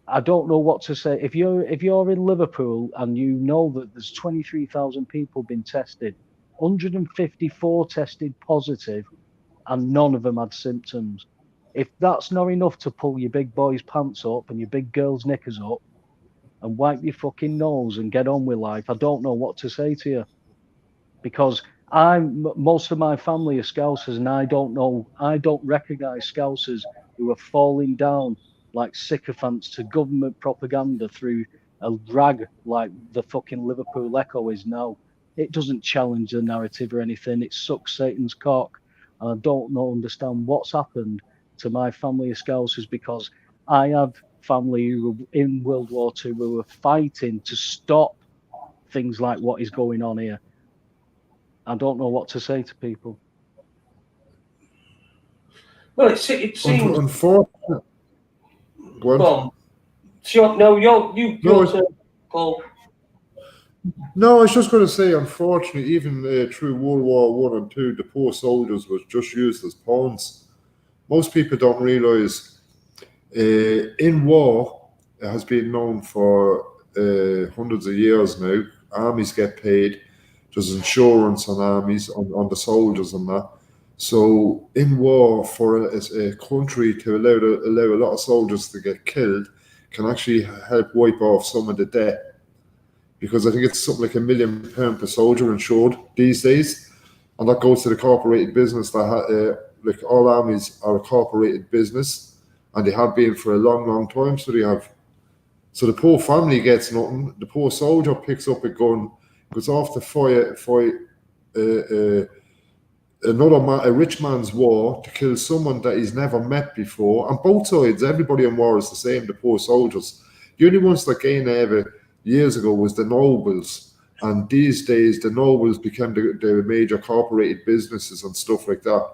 I don't know what to say. If you're in Liverpool and you know that there's 23,000 people been tested, 154 tested positive, and none of them had symptoms. If that's not enough to pull your big boy's pants up and your big girl's knickers up and wipe your fucking nose and get on with life, I don't know what to say to you. Because most of my family are Scousers, and I don't recognise Scousers who are falling down like sycophants to government propaganda through a rag like the fucking Liverpool Echo is now. It doesn't challenge the narrative or anything. It sucks Satan's cock. And I don't understand what's happened to my family of Scousers, because I have family who were in World War II who were fighting to stop things like what is going on here. I don't know what to say to people. Well, it seems. Unfortunately. Go on. Sure, no, you Paul. No, I was just going to say, unfortunately, even through World War I and II, the poor soldiers was just used as pawns. Most people don't realise in war, it has been known for hundreds of years now, armies get paid, there's insurance on armies, on the soldiers and that. So in war, for a country to allow a lot of soldiers to get killed can actually help wipe off some of the debt. Because I think it's something like £1 million per soldier insured these days. And that goes to the corporated business that like all armies are a corporated business, and they have been for a long, long time. So the poor family gets nothing. The poor soldier picks up a gun, goes off to fight a rich man's war to kill someone that he's never met before. And both sides, everybody in war is the same, the poor soldiers. The only ones that gained ever years ago was the nobles. And these days, the nobles became the major corporated businesses and stuff like that.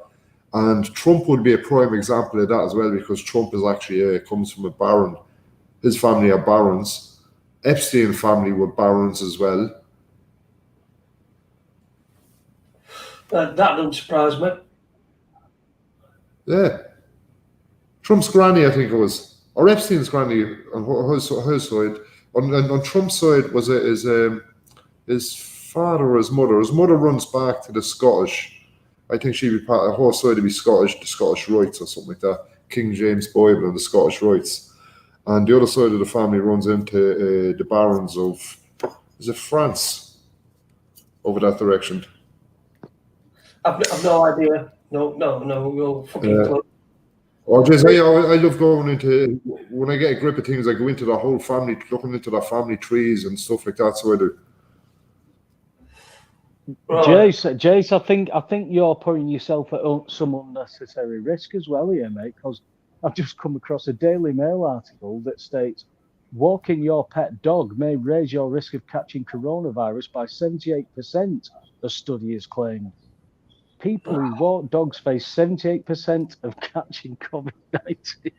And Trump would be a prime example of that as well, because Trump is actually comes from a baron. His family are barons. Epstein family were barons as well. That doesn't surprise me. Yeah. Trump's granny, I think it was, or Epstein's granny on her side. On Trump's side was his father or his mother. His mother runs back to the Scottish. I think she'd be part of her side would be Scottish, the Scottish Rites or something like that. King James Bible and the Scottish Rites. And the other side of the family runs into the barons of, is it France? Over that direction. I've no idea. No, you're fucking close. Or just, I love going into, when I get a grip of things, I go into the whole family, looking into the family trees and stuff like that. So I do. Right. Jace, I think you're putting yourself at some unnecessary risk as well here, mate, because I've just come across a Daily Mail article that states walking your pet dog may raise your risk of catching coronavirus by 78%, the study has claimed. People who walk dogs face 78% of catching COVID-19.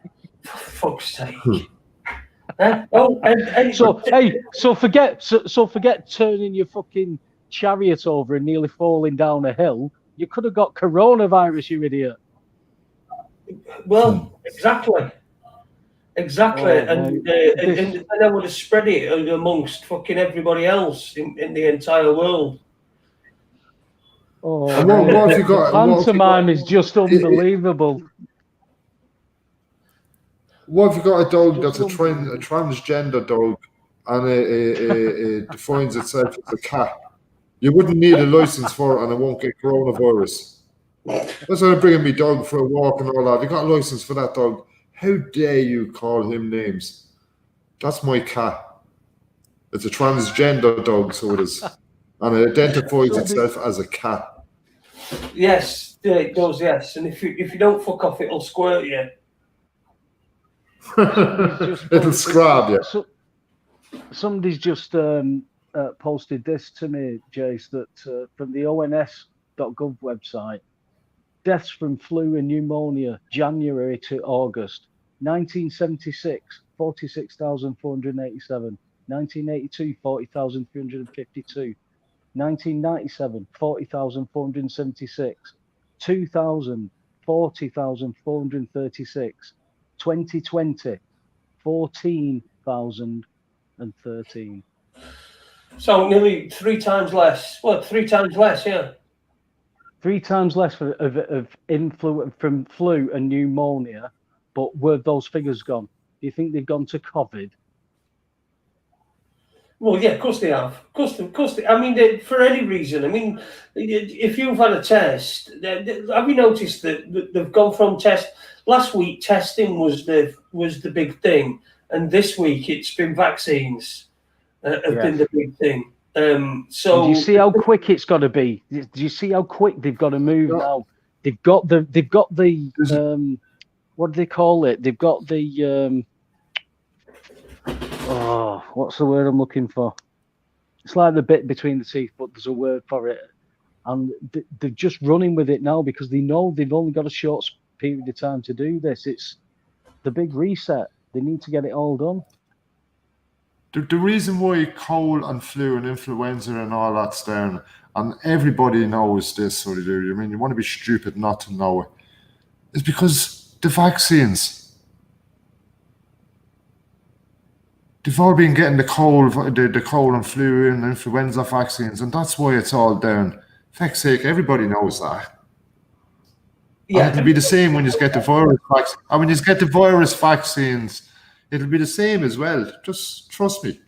For fuck's sake. So forget turning your fucking chariot over and nearly falling down a hill. You could have got coronavirus, you idiot. Well, exactly. And I would have spread it amongst fucking everybody else in the entire world. Oh, what have you got? Pantomime is just unbelievable. What have you got a dog that's a transgender dog and it defines itself as a cat? You wouldn't need a license for it and it won't get coronavirus. That's why I'm bringing me dog for a walk and all that. You got a license for that dog. How dare you call him names? That's my cat. It's a transgender dog, so it is. And it identifies itself as a cat. Yes, it does, yes. And if you don't fuck off, it'll squirt you. It'll scrab you. So, somebody's just posted this to me, Jace, that from the ons.gov website, Deaths from flu and pneumonia, January to August. 1976, 46,487. 1982, 40,352. 1997, 40,476. 2000, 40,436. 2020, 14,013. So nearly 3 times less. Well, 3 times less, yeah. 3 times less of influ from flu and pneumonia, but where have those figures gone? Do you think they've gone to COVID? Well, yeah, of course they have. Of course they. I mean, for any reason. I mean, if you've had a test, have you noticed that they've gone from test? Last week, testing was the big thing, and this week it's been vaccines have been the big thing. So and do you see how quick it's got to be? Do you see how quick they've got to move now? They've got the what do they call it? They've got the what's the word I'm looking for? It's like the bit between the teeth, but there's a word for it. And they're just running with it now because they know they've only got a short period of time to do this. It's the big reset. They need to get it all done. The reason why cold and flu and influenza and all that's down, and everybody knows this, so they do. I mean, you want to be stupid not to know it. It's because the vaccines. They've all been getting the cold and flu and influenza vaccines, and that's why it's all down. For fuck's sake, everybody knows that. Yeah, and it'll be the same when you get the virus vaccine. And when you get the virus vaccines, it'll be the same as well. Just trust me.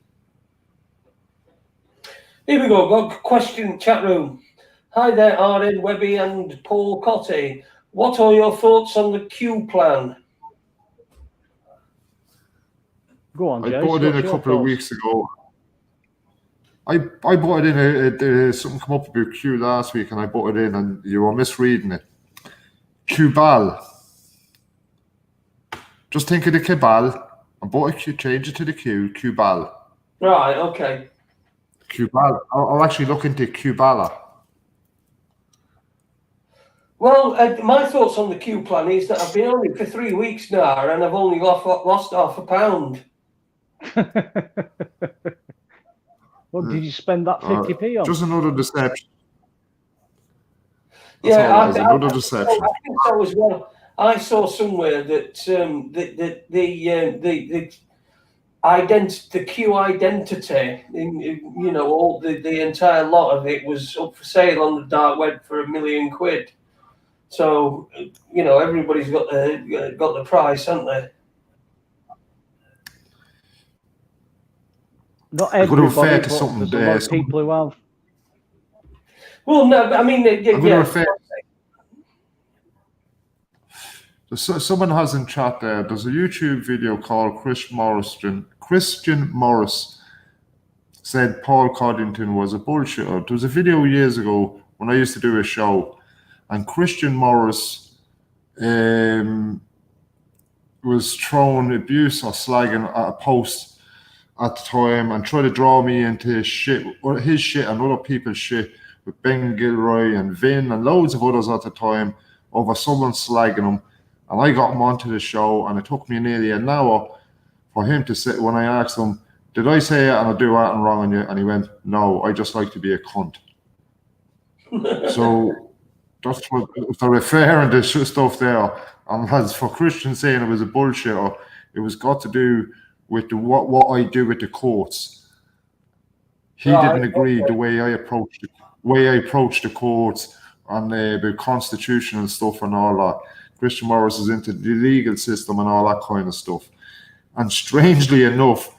Here we go. Got a question chat room. Hi there, Arden, Webby, and Paul Cotty. What are your thoughts on the Q plan? Go on, Jay. I bought it in a couple of weeks ago. I bought it in something come up about Q last week, and I bought it in, and you were misreading it. Qbal. Just think of the Qbal. I bought a Q, change it to the Q. Qbal. Right. Okay. Qbal. I'll actually look into Qbala. Well, my thoughts on the Q plan is that I've been on it for 3 weeks now, and I've only lost half a pound. What did you spend that 50p on? Just another deception. Yeah, another deception. I think so as well. I saw somewhere that the Q identity, all the entire lot of it was up for sale on the dark web for £1 million. So everybody's got the price, haven't they? Not everybody, but there's a lot of people who have. Well, no, I mean, someone has in chat there. There's a YouTube video called Christian Morris said Paul Coddington was a bullshitter. There was a video years ago when I used to do a show, and Christian Morris was throwing abuse or slagging at a post at the time and tried to draw me into his shit and other people's shit with Ben Gilroy and Vin and loads of others at the time over someone slagging him. And I got him onto the show, and it took me nearly an hour for him to sit when I asked him, did I say it and I do anything wrong on you? And he went, no, I just like to be a cunt. So that's what, if they're referring to stuff there, and as for Christian saying it was a bullshit, it was got to do with what I do with the courts. He didn't agree the way I approached the courts and the constitution and stuff and all that. Christian Morris is into the legal system and all that kind of stuff. And strangely enough,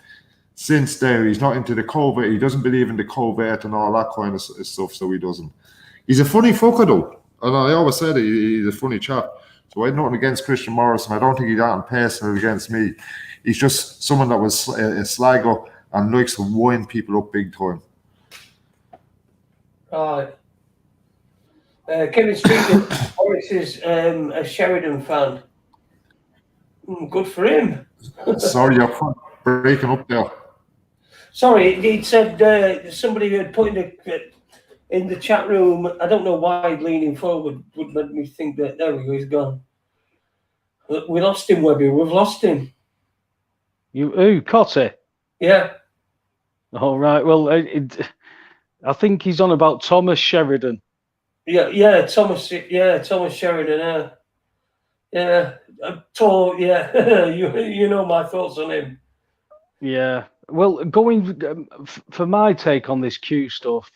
since there, he's not into the covert. He doesn't believe in the covert and all that kind of stuff, so he doesn't. He's a funny fucker, though. And I always said he's a funny chap. So I have nothing against Christian Morris, and I don't think he's that personal against me. He's just someone that was a slagger and likes to wind people up big time. Right. Kevin Streeton, Morris is a Sheridan fan. Good for him. Sorry, you're breaking up there. Sorry, he said somebody had put in in the chat room. I don't know why leaning forward would make me think that there we go, he's gone. We lost him, Webby. We've lost him. Who, Cotter? Yeah. All right. Well, I think he's on about Thomas Sheridan. Yeah, Thomas Sheridan. Yeah, tall. Yeah, you know my thoughts on him. Yeah. Well, going for my take on this Q stuff,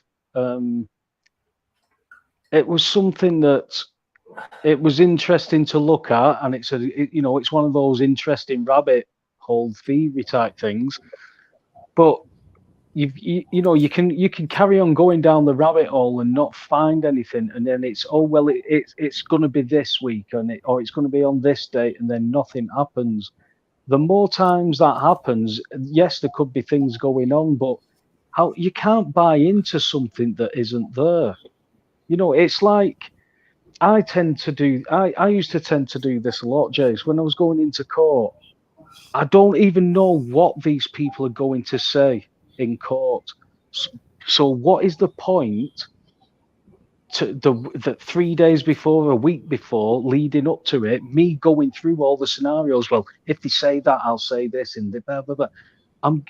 it was something that it was interesting to look at, and it's it's one of those interesting rabbit hole theory type things. But you can carry on going down the rabbit hole and not find anything, and then it's it's going to be this week, or it's going to be on this date, and then nothing happens. The more times that happens, yes, there could be things going on, but how you can't buy into something that isn't there. It's like I used to tend to do this a lot, Jace. When I was going into court, I don't even know what these people are going to say in court. So what is the point to the 3 days before, a week before, leading up to it, me going through all the scenarios? Well, if they say that, I'll say this, and blah, blah, blah. I'm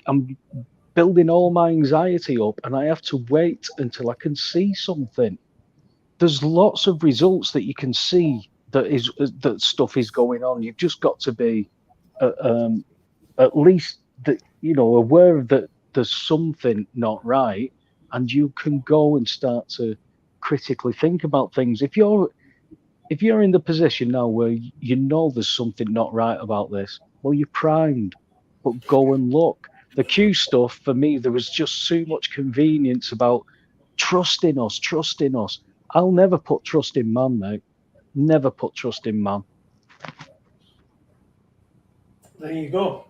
building all my anxiety up, and I have to wait until I can see something. There's lots of results that you can see that stuff is going on. You've just got to be at least aware that there's something not right, and you can go and start to critically think about things. If you're in the position now where you know there's something not right about this, well, you're primed, but go and look. The Q stuff, for me, there was just so much convenience about trusting us. I'll never put trust in man, mate. Never put trust in man. There you go.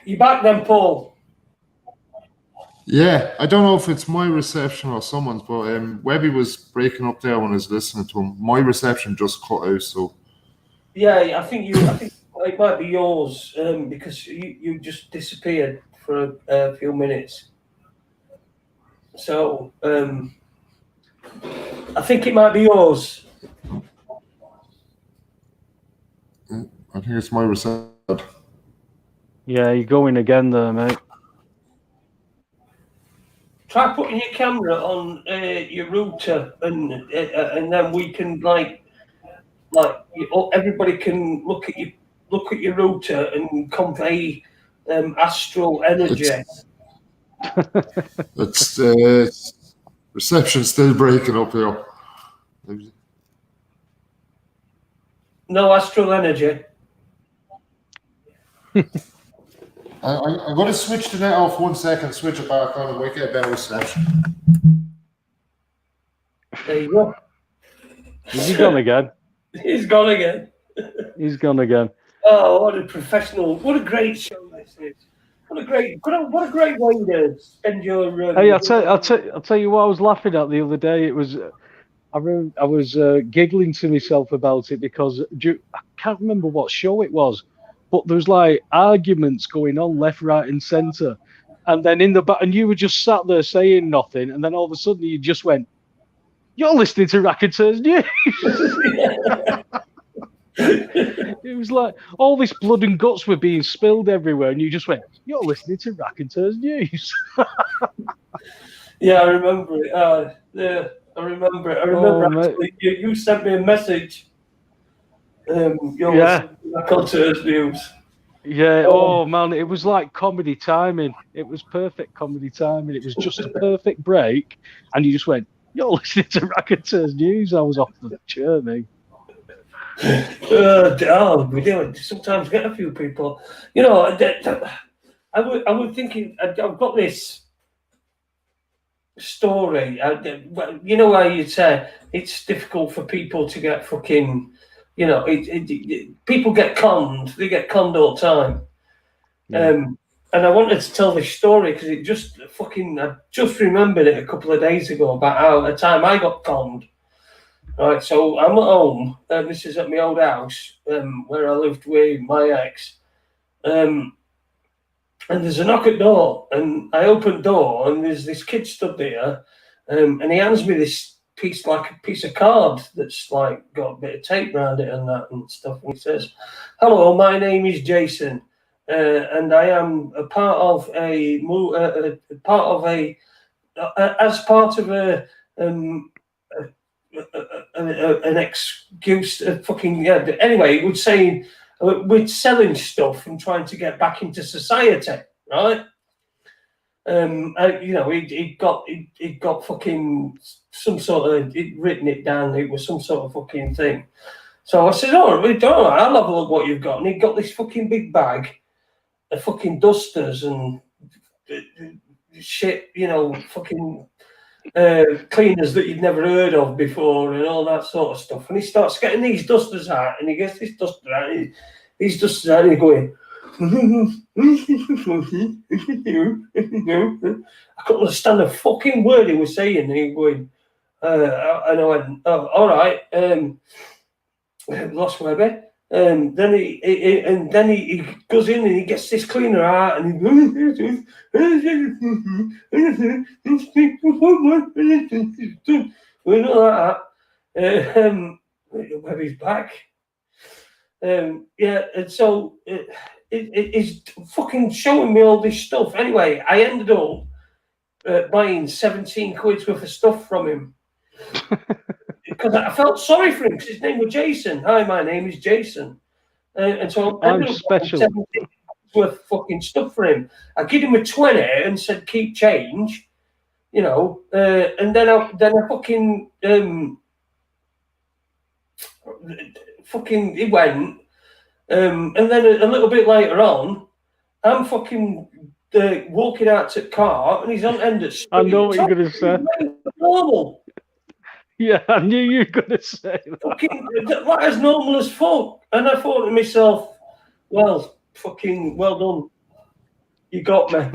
You back then, Paul? Yeah, I don't know if it's my reception or someone's, but Webby was breaking up there when I was listening to him. My reception just cut out, so. Yeah, I think it might be yours because you just disappeared for a few minutes. So I think it might be yours. I think it's my reception. Yeah, you're going again there, mate. Try putting your camera on your router, and then we can everybody can look at your router and convey astral energy. It's reception still breaking up here. No astral energy. I'm going to switch the net off 1 second, switch it back on, and we get a better reception. There you go. Is he gone again? He's gone again. He's gone again. Oh, what a professional! What a great show this is! What a great way to spend your. Hey, I'll tell you what I was laughing at the other day. It was, I was giggling to myself about it because I can't remember what show it was, but there was like arguments going on left, right, and centre, and then in the back, and you were just sat there saying nothing, and then all of a sudden you just went, "You're listening to Raconteurs News." It was like all this blood and guts were being spilled everywhere, and you just went, "You're listening to Raconteurs News." Yeah, I remember it. Yeah, I remember it. I remember actually, you sent me a message. You're listening to Raconteurs News. Yeah. Oh man, it was like comedy timing. It was perfect comedy timing. It was just a perfect break, and you just went, "You're listening to Raconteurs News." I was off the chair, mate. We do sometimes get a few people. I was thinking. I've got this story. You know how you say it's difficult for people to get fucking. People get conned. They get conned all the time. Yeah. And I wanted to tell this story because it just I just remembered it a couple of days ago about how a time I got conned. Right, so I'm at home. This is at my old house where I lived with my ex. and there's a knock at the door, and I open the door, and there's this kid stood there, and he hands me this piece, like a piece of card that's like got a bit of tape around it and that and stuff. And he says, "Hello, my name is Jason, and I am a part of a as part of an excuse, fucking yeah." Anyway, he was saying we're selling stuff and trying to get back into society, right? You know, he got fucking some sort of, he'd written it down. It was some sort of fucking thing. So I said, "Oh, all right, I'll have a look what you've got." And he got this fucking big bag of fucking dusters and shit, you know, fucking cleaners that you'd never heard of before and all that sort of stuff. And he starts getting these dusters out, and he gets this duster out, and these dusters out, and he's going, I couldn't understand a fucking word he was saying. And he going, and I went, "Oh, all right, lost my bit." Then he goes in and he gets this cleaner out, and he we know that. Where he's back. Yeah, and so it's fucking showing me all this stuff. Anyway, I ended up buying 17 quid's worth of stuff from him. Because I felt sorry for him, because his name was Jason. "Hi, my name is Jason." And so I ended up special. 17 worth of fucking stuff for him. I gave him a 20 and said, "Keep change," you know. And then I fucking he went. And then a little bit later on, I'm fucking walking out to the car, and he's on end of street. I know what you're going to say. Normal. Yeah, I knew you were going to say that. Fucking, like as normal as fuck. And I thought to myself, well, fucking well done. You got me.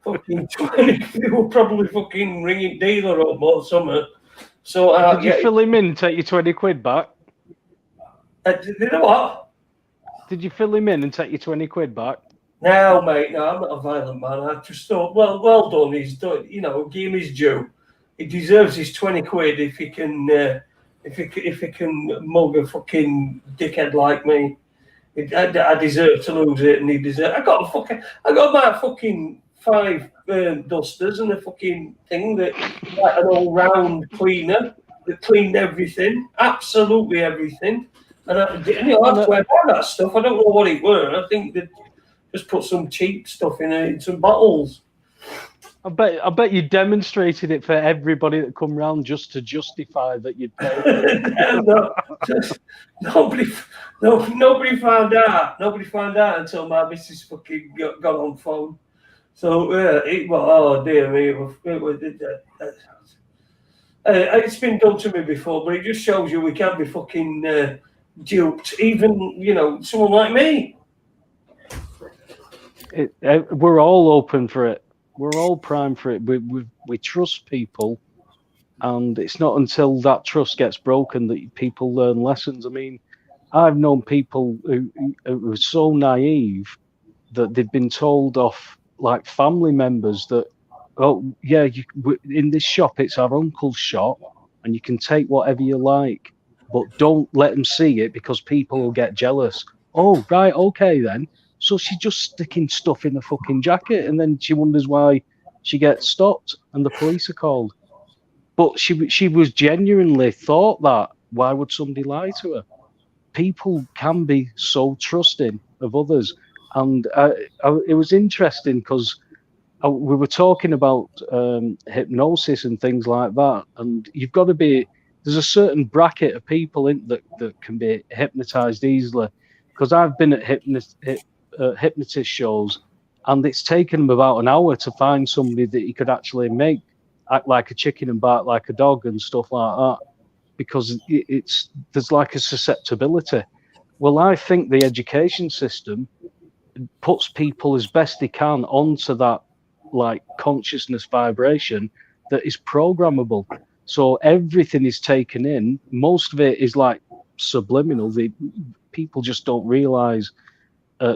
Fucking 20 people probably fucking ringing dealer up or something. So did you fill him in and take your 20 quid back? You know what? Did you fill him in and take your 20 quid back? No, mate, no, I'm not a violent man. I just thought, well done. He's done, you know, give him his due. He deserves his 20 quid if he can mug a fucking dickhead like me. I deserve to lose it, and he deserves. I got about fucking 5 dusters and a fucking thing that, like an all-round cleaner that cleaned everything, absolutely everything. And you know, that's where I bought that stuff. I don't know what it were. I think they just put some cheap stuff in some bottles. I bet you demonstrated it for everybody that come round just to justify that you'd paid. Nobody found out. Nobody found out until my missus fucking got on phone. So oh dear me, it's been done to me before, but it just shows you we can't be fucking duped. Even, you know, someone like me. We're all open for it. We're all primed for it. We trust people, and it's not until that trust gets broken that people learn lessons. I mean, I've known people who are so naive that they've been told off, like family members, that, "Oh yeah, in this shop it's our uncle's shop, and you can take whatever you like, but don't let them see it because people will get jealous." "Oh right, okay then." So she's just sticking stuff in a fucking jacket, and then she wonders why she gets stopped and the police are called. But she was genuinely thought that. Why would somebody lie to her? People can be so trusting of others. And it was interesting because we were talking about hypnosis and things like that. And you've got to be, there's a certain bracket of people that can be hypnotized easily. Because I've been at hypnotist shows, and it's taken them about an hour to find somebody that you could actually make act like a chicken and bark like a dog and stuff like that, because there's like a susceptibility. Well, I think the education system puts people as best they can onto that like consciousness vibration that is programmable. So everything is taken in. Most of it is like subliminal. People just don't realize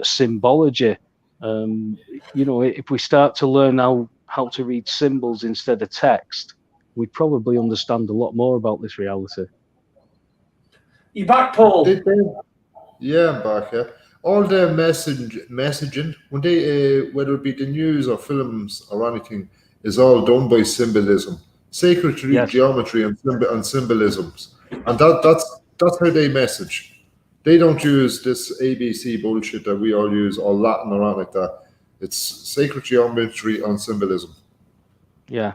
symbology You know, if we start to learn how to read symbols instead of text, we'd probably understand a lot more about this reality. You back, Paul? Yeah, I'm back. Yeah, all their messaging, when they whether it be the news or films or anything, is all done by symbolism, sacred Yes. geometry, and symbolisms, and that's how they message. They don't use this ABC bullshit that we all use, or Latin or anything like that. It's sacred geometry and symbolism. Yeah,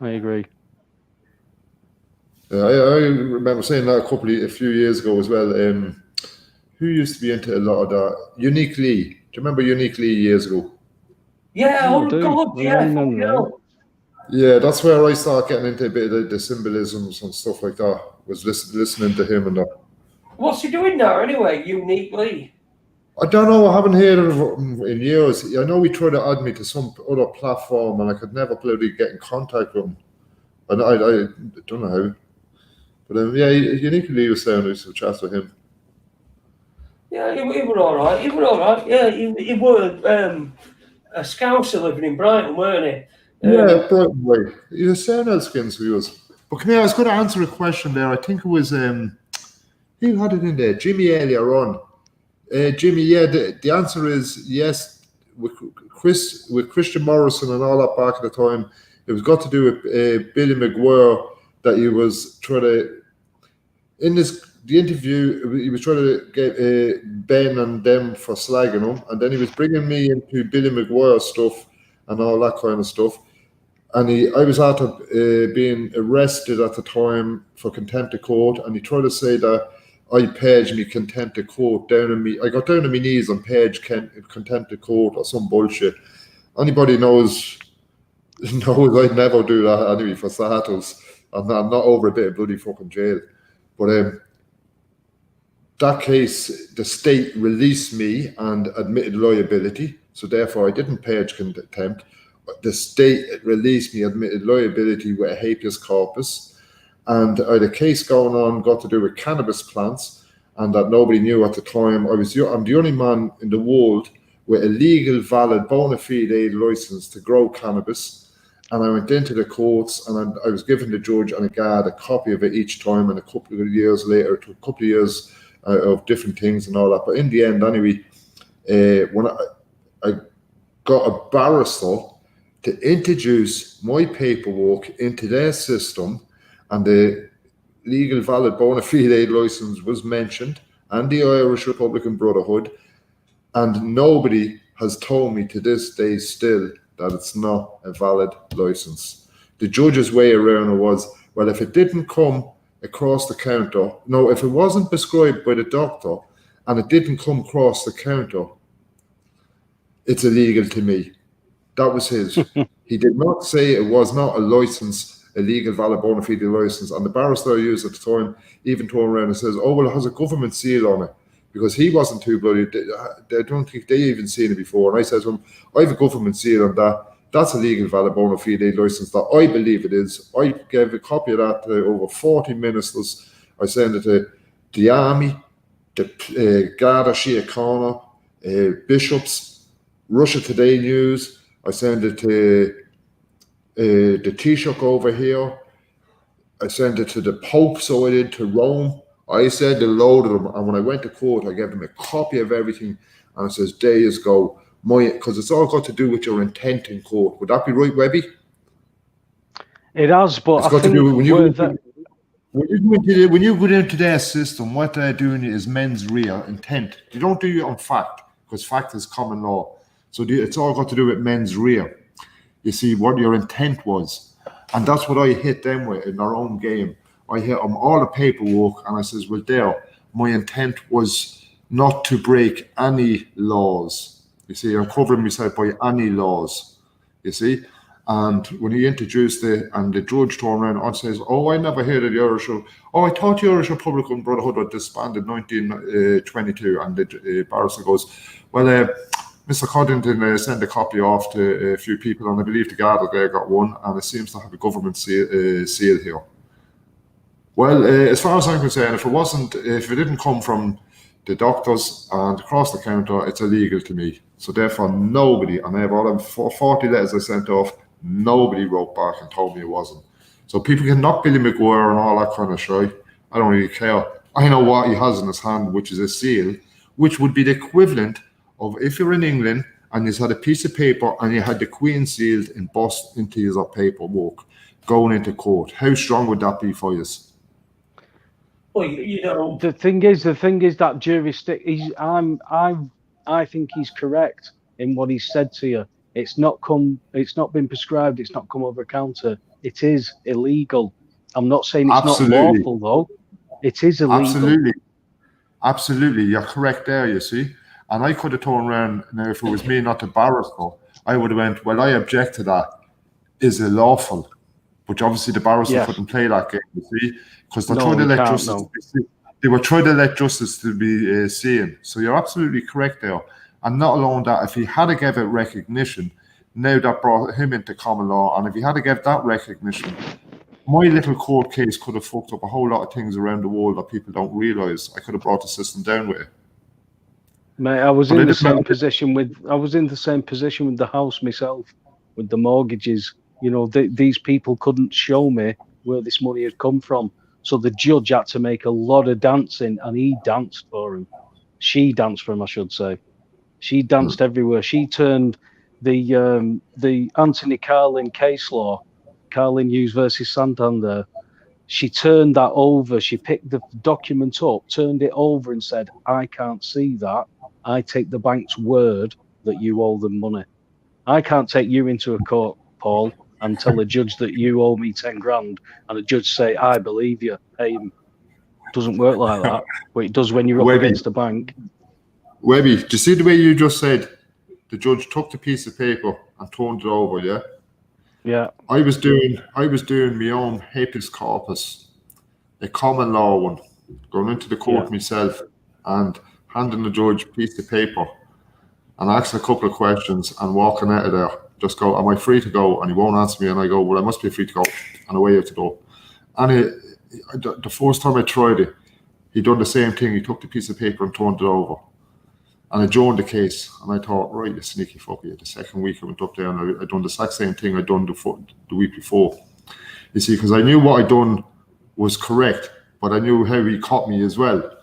I agree. Yeah, I remember saying that a few years ago as well. Who used to be into a lot of that? Unique Lee. Do you remember Unique Lee years ago? Yeah, Oh, God, yeah. no. Yeah, that's where I started getting into a bit of the symbolisms and stuff like that. Was listening to him and that. What's he doing now, anyway? Uniquely. I don't know. I haven't heard of him in years. I know he tried to add me to some other platform, and I could never bloody get in contact with him. And I don't know how. But yeah, Unique Lee was saying I used to chat with him. Yeah, he were all right. He were all right. Yeah, he were a Scouser living in Brighton, weren't he? Yeah, Brighton way. He was saying Elskins, he was. But come here, I was going to answer a question there. I think it was who had it in there? Jimmy earlier on. Jimmy, yeah, the answer is yes. With Christian Morrison and all that back at the time, it was got to do with Billy McGuire, that he was trying to, in the interview, he was trying to get Ben and them for slagging him, and then he was bringing me into Billy McGuire stuff and all that kind of stuff. And I was after being arrested at the time for contempt of court, and he tried to say that I paged me contempt of court down on me. I got down on my knees and paged contempt of court or some bullshit. Anybody knows I'd never do that anyway for starters. I'm not over a bit of bloody fucking jail. But that case, the state released me and admitted liability, so therefore I didn't page contempt. The state released me, admitted liability with a habeas corpus. And I had a case going on, got to do with cannabis plants, and that nobody knew at the time. I'm the only man in the world with a legal, valid, bona fide license to grow cannabis. And I went into the courts, and I was giving the judge and a guard a copy of it each time. And a couple of years later, took a couple of years of different things and all that. But in the end, anyway, when I got a barrister to introduce my paperwork into their system, and the legal, valid, bona fide license was mentioned, and the Irish Republican Brotherhood, and nobody has told me to this day still that it's not a valid license. The judge's way around it was, well, if it didn't come across the counter, no, if it wasn't prescribed by the doctor and it didn't come across the counter, it's illegal to me. That was his. He did not say it was not a license, a legal, valid, bona fide license. And the barrister I used at the time even turned around and says, oh, well, it has a government seal on it. Because he wasn't too bloody, I don't think they even seen it before. And I said to him, I have a government seal on that. That's a legal, valid, bona fide license that I believe it is. I gave a copy of that to over 40 ministers. I sent it to the army, the Garda Síochána, bishops, Russia Today News. I sent it to the Taoiseach over here. I sent it to the Pope, so I did, to Rome. I said a load of them, and when I went to court, I gave them a copy of everything, and it says days go, because it's all got to do with your intent in court. Would that be right, Webby? It has, but it's I got think to do when you go into their system, what they're doing is mens rea, intent. You don't do it on fact, because fact is common law. So it's all got to do with mens rea. You see what your intent was, and that's what I hit them with in our own game. I hit them all the paperwork, and I says, well, there, my intent was not to break any laws. You see, I'm covering myself by any laws, you see. And when he introduced it, and the judge turned around and says, oh, I never heard of the Irish. Oh, I thought the Irish Republican Brotherhood was disbanded in 1922. And the barrister goes, well, Mr. Coddington sent a copy off to a few people, and I believe the Garda there got one, and it seems to have a government seal here. Well, as far as I'm concerned, if it didn't come from the doctors, and across the counter, it's illegal to me. So therefore, nobody, and I have all them 40 letters I sent off, nobody wrote back and told me it wasn't. So people can knock Billy McGuire and all that kind of shit. I don't really care. I know what he has in his hand, which is a seal, which would be the equivalent of if you're in England and you had a piece of paper and you had the Queen sealed embossed into your paperwork going into court. How strong would that be for you? Well, you know, The thing is that jurisdiction. I think he's correct in what he said to you. It's not been prescribed. It's not come over the counter. It is illegal. I'm not saying it's Absolutely. not lawful though. It is illegal. Absolutely. You're correct there. You see, and I could have turned around now if it was me, not the barrister. I would have went, well, I object to that. Is it lawful? But obviously the barrister couldn't play that game. You see, because they're trying to let justice. They were trying to let justice to be seen. So you're absolutely correct there. And not alone that, if he had to give it recognition, now that brought him into common law, and if he had to give that recognition, my little court case could have fucked up a whole lot of things around the world that people don't realise. I could have brought the system down with it. Mate, I was in the same position with the house myself, with the mortgages. You know, these people couldn't show me where this money had come from. So the judge had to make a lot of dancing, and he danced for him. She danced for him, I should say. She danced everywhere. She turned the Anthony Carlin case law, Carlin Hughes versus Santander. She turned that over. She picked the document up, turned it over, and said, "I can't see that. I take the bank's word that you owe them money. I can't take you into a court, Paul, and tell a judge that you owe me 10 grand, and a judge say, I believe you, pay him." Doesn't work like that, but it does when you're up against the bank. Webby, do you see the way you just said the judge took the piece of paper and turned it over, yeah? Yeah. I was doing my own habeas corpus, a common law one, going into the court myself and handing the judge a piece of paper and asking a couple of questions and walking out of there. Just go, am I free to go? And he won't answer me, and I go, well, I must be free to go, and away to go. And the first time I tried it, he done the same thing. He took the piece of paper and turned it over, and I joined the case. And I thought, right, you sneaky fucker. The second week I went up there and I done the exact same thing I done the week before. You see, because I knew what I done was correct, but I knew how he caught me as well.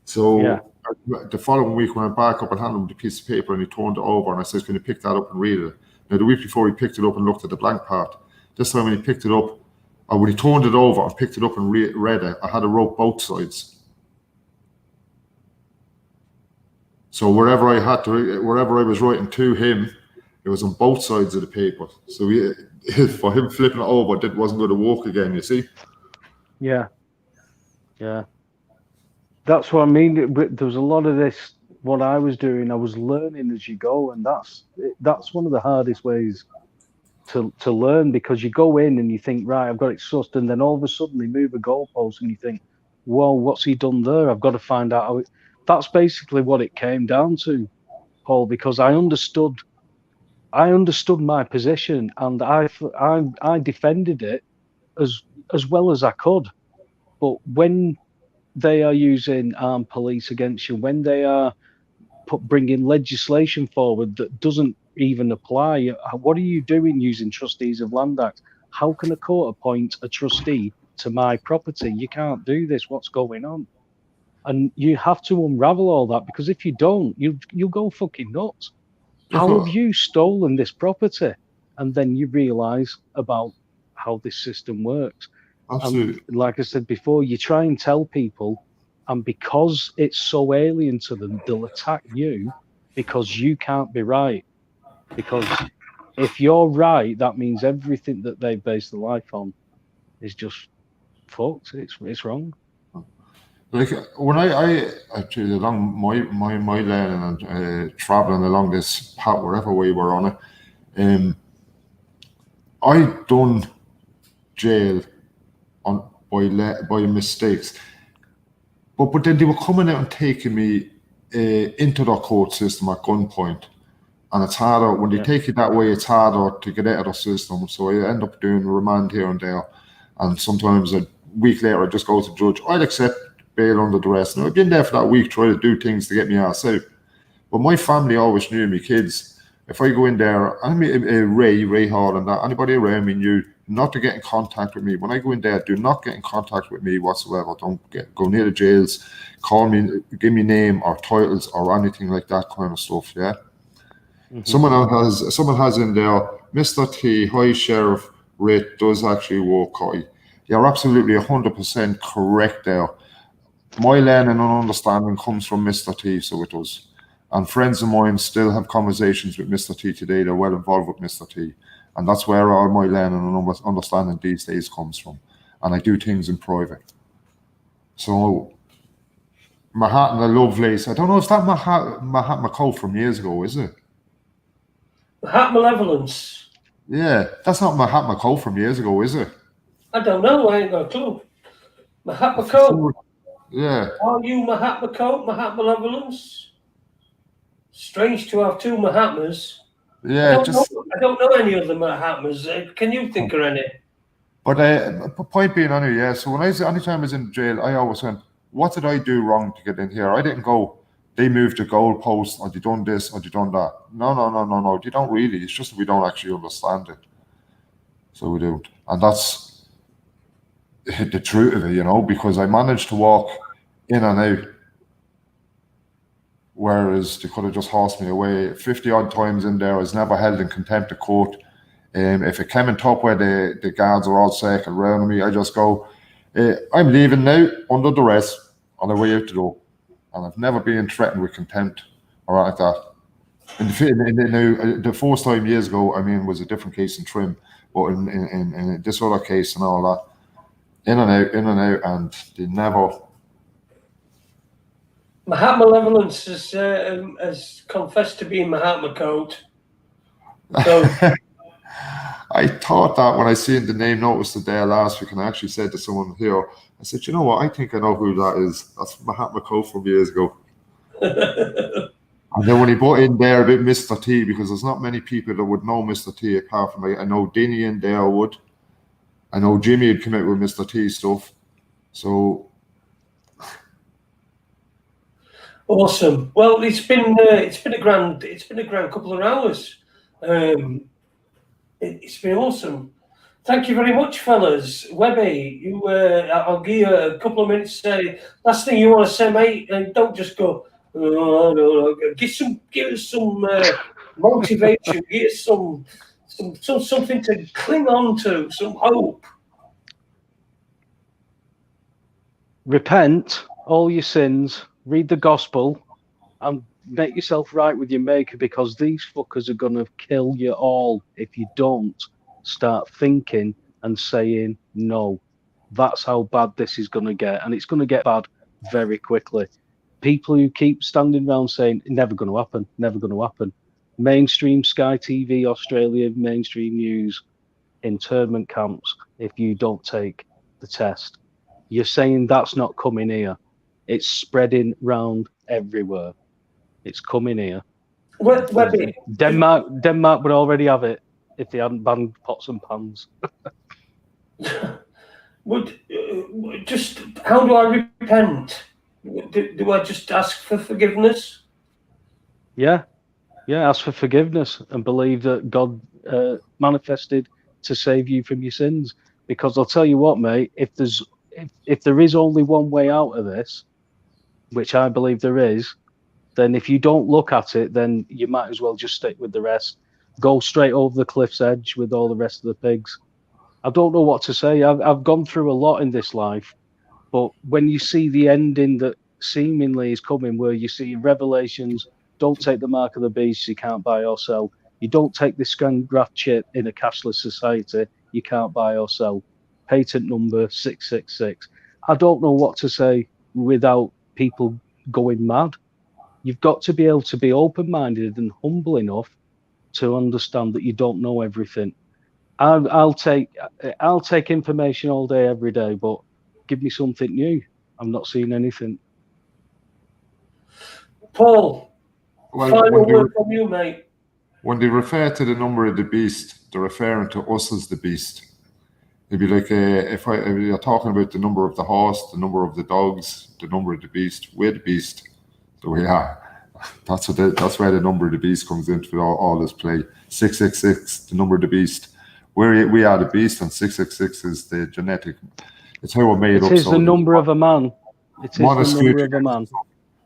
So the following week when I back up and handed him the piece of paper and he turned it over, and I said, can you pick that up and read it? Now, the week before, he picked it up and looked at the blank part. This time when he picked it up, or when he turned it over and picked it up and read it, I had to wrote both sides. So wherever I was writing to him, it was on both sides of the paper. So for him flipping it over, it wasn't going to work again, you see? Yeah. Yeah. That's what I mean. There was a lot of this. What I was doing, I was learning as you go, and that's one of the hardest ways to learn, because you go in and you think, right, I've got it sussed, and then all of a sudden they move a goalpost and you think, whoa, what's he done there? I've got to find out how it. That's basically what it came down to, Paul, because I understood my position, and I defended it as well as I could. But when they are using armed police against you, when they are bringing legislation forward that doesn't even apply, what are you doing using Trustees of Land Act? How can a court appoint a trustee to my property? You can't do this. What's going on? And you have to unravel all that, because if you don't, you'll go fucking nuts. How have you stolen this property? And then you realise about how this system works. Absolutely. And like I said before, you try and tell people, and because it's so alien to them, they'll attack you because you can't be right. Because if you're right, that means everything that they base their life on is just fucked. It's wrong. Like when I actually along my lane and traveling along this path, wherever we were on it, I done jail by mistakes, but then they were coming out and taking me into the court system at gunpoint, and it's harder when they take you that way. It's harder to get out of the system, so I end up doing remand here and there, and sometimes a week later I just go to the judge. I'll accept bail under duress. And I've been there for that week trying to do things to get me ass out. But my family always knew, me kids, if I go in there, I mean, Ray Hall and that, anybody around me knew not to get in contact with me. When I go in there, do not get in contact with me whatsoever. Don't go near the jails, call me, give me name or titles or anything like that kind of stuff, yeah? Someone has in there, Mr. T, High Sheriff Rate does actually work, You're absolutely 100% correct there. My learning and understanding comes from Mr. T, so it does. And friends of mine still have conversations with Mr. T today. They're well involved with Mr. T. And that's where all my learning and understanding these days comes from. And I do things in private. So, Mahatma Lovelace, I don't know if that Mahatma Cole from years ago, is it? Mahatma Malevolence. Yeah, that's not Mahatma Cole from years ago, is it? I don't know, I ain't got a clue. Mahatma Cole. Yeah. Are you Mahatma Cole, Mahatma Malevolence? Strange to have two Mahatmas. Yeah, I don't know any other Mahatmas. Can you think of any? But point being on it, yeah. So anytime I was in jail, I always went, what did I do wrong to get in here? I didn't go, they moved the goalpost, or they done this, or they done that. No. They don't really. It's just that we don't actually understand it. So we don't. And that's the truth of it, you know, because I managed to walk in and out, whereas they could have just horsed me away 50 odd times in there. I was never held in contempt of court. If it came in top where the guards are all circled around me, I just go, I'm leaving now under duress on the way out the door. And I've never been threatened with contempt or anything like that. The first time years ago, I mean, was a different case in Trim, but in this other case and all that, in and out, and they never. Mahatma Malevolence has confessed to being Mahatma Code. So I thought that when I seen the name noticed there last week, and I actually said to someone here, I said, you know what, I think I know who that is. That's Mahatma Code from years ago. And then when he brought in there a bit Mr. T, because there's not many people that would know Mr. T apart from I know Dinny in there would. I know Jimmy had come out with Mr. T stuff. So awesome. Well, it's been a grand couple of hours. It's been awesome. Thank you very much, fellas. Webby, I'll give you a couple of minutes to say last thing you want to say, mate, and don't just go. Oh, no. Give us some motivation. Give us something to cling on to, some hope. Repent all your sins, read the gospel, and make yourself right with your maker, because these fuckers are going to kill you all if you don't start thinking and saying no. That's how bad this is going to get, and it's going to get bad very quickly. People who keep standing around saying never going to happen. Mainstream Sky TV Australia, mainstream news, internment camps if you don't take the test. You're saying that's not coming here. It's spreading round everywhere. It's coming here. Webby, Denmark would already have it if they hadn't banned pots and pans. Just how do I repent? Do I just ask for forgiveness? Yeah, ask for forgiveness and believe that God manifested to save you from your sins. Because I'll tell you what, mate, if there is only one way out of this, which I believe there is, then if you don't look at it, then you might as well just stick with the rest. Go straight over the cliff's edge with all the rest of the pigs. I don't know what to say. I've gone through a lot in this life, but when you see the ending that seemingly is coming, where you see Revelations, don't take the mark of the beast, you can't buy or sell. You don't take the scan graft chip in a cashless society, you can't buy or sell. Patent number 666. I don't know what to say without people going mad. You've got to be able to be open-minded and humble enough to understand that you don't know everything. I'll take information all day, every day, but give me something new. I'm not seeing anything. Paul, final word from you, mate. When they refer to the number of the beast, they're referring to us as the beast. It'd be like if you're talking about the number of the horse, the number of the dogs, the number of the beast, we're the beast. So we are. That's where the number of the beast comes into all this play. 666, the number of the beast. We are the beast, and 666 is the genetic. It's how we're made up. It is the number of a man. It is the number of a man.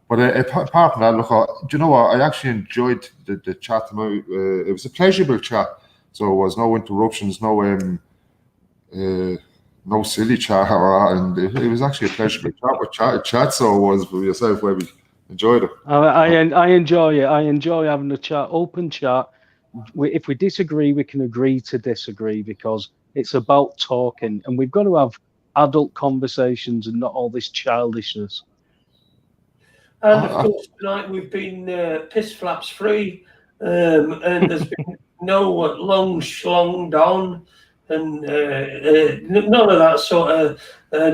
But apart from that, look, do you know what? I actually enjoyed the chat. It was a pleasurable chat. So there was no interruptions, no silly chat, and it was actually a pleasurable chat. So it was for yourself, where we enjoyed it. I enjoy it. I enjoy having a chat, open chat. If we disagree, we can agree to disagree, because it's about talking, and we've got to have adult conversations and not all this childishness. And of course, tonight we've been piss flaps free, and there's been no long schlonged on, and none of that sort of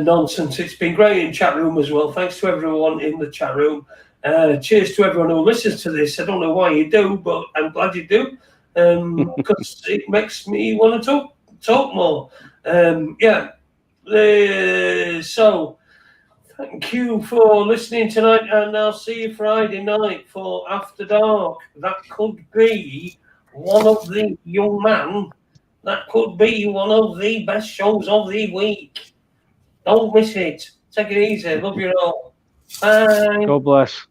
nonsense. It's been great in chat room as well. Thanks to everyone in the chat room. Cheers to everyone who listens to this. I don't know why you do, but I'm glad you do, because it makes me want to talk more. So thank you for listening tonight, and I'll see you Friday night for After Dark. That could be one of the young man. That could be one of the best shows of the week. Don't miss it. Take it easy. Love you all. Bye. God bless.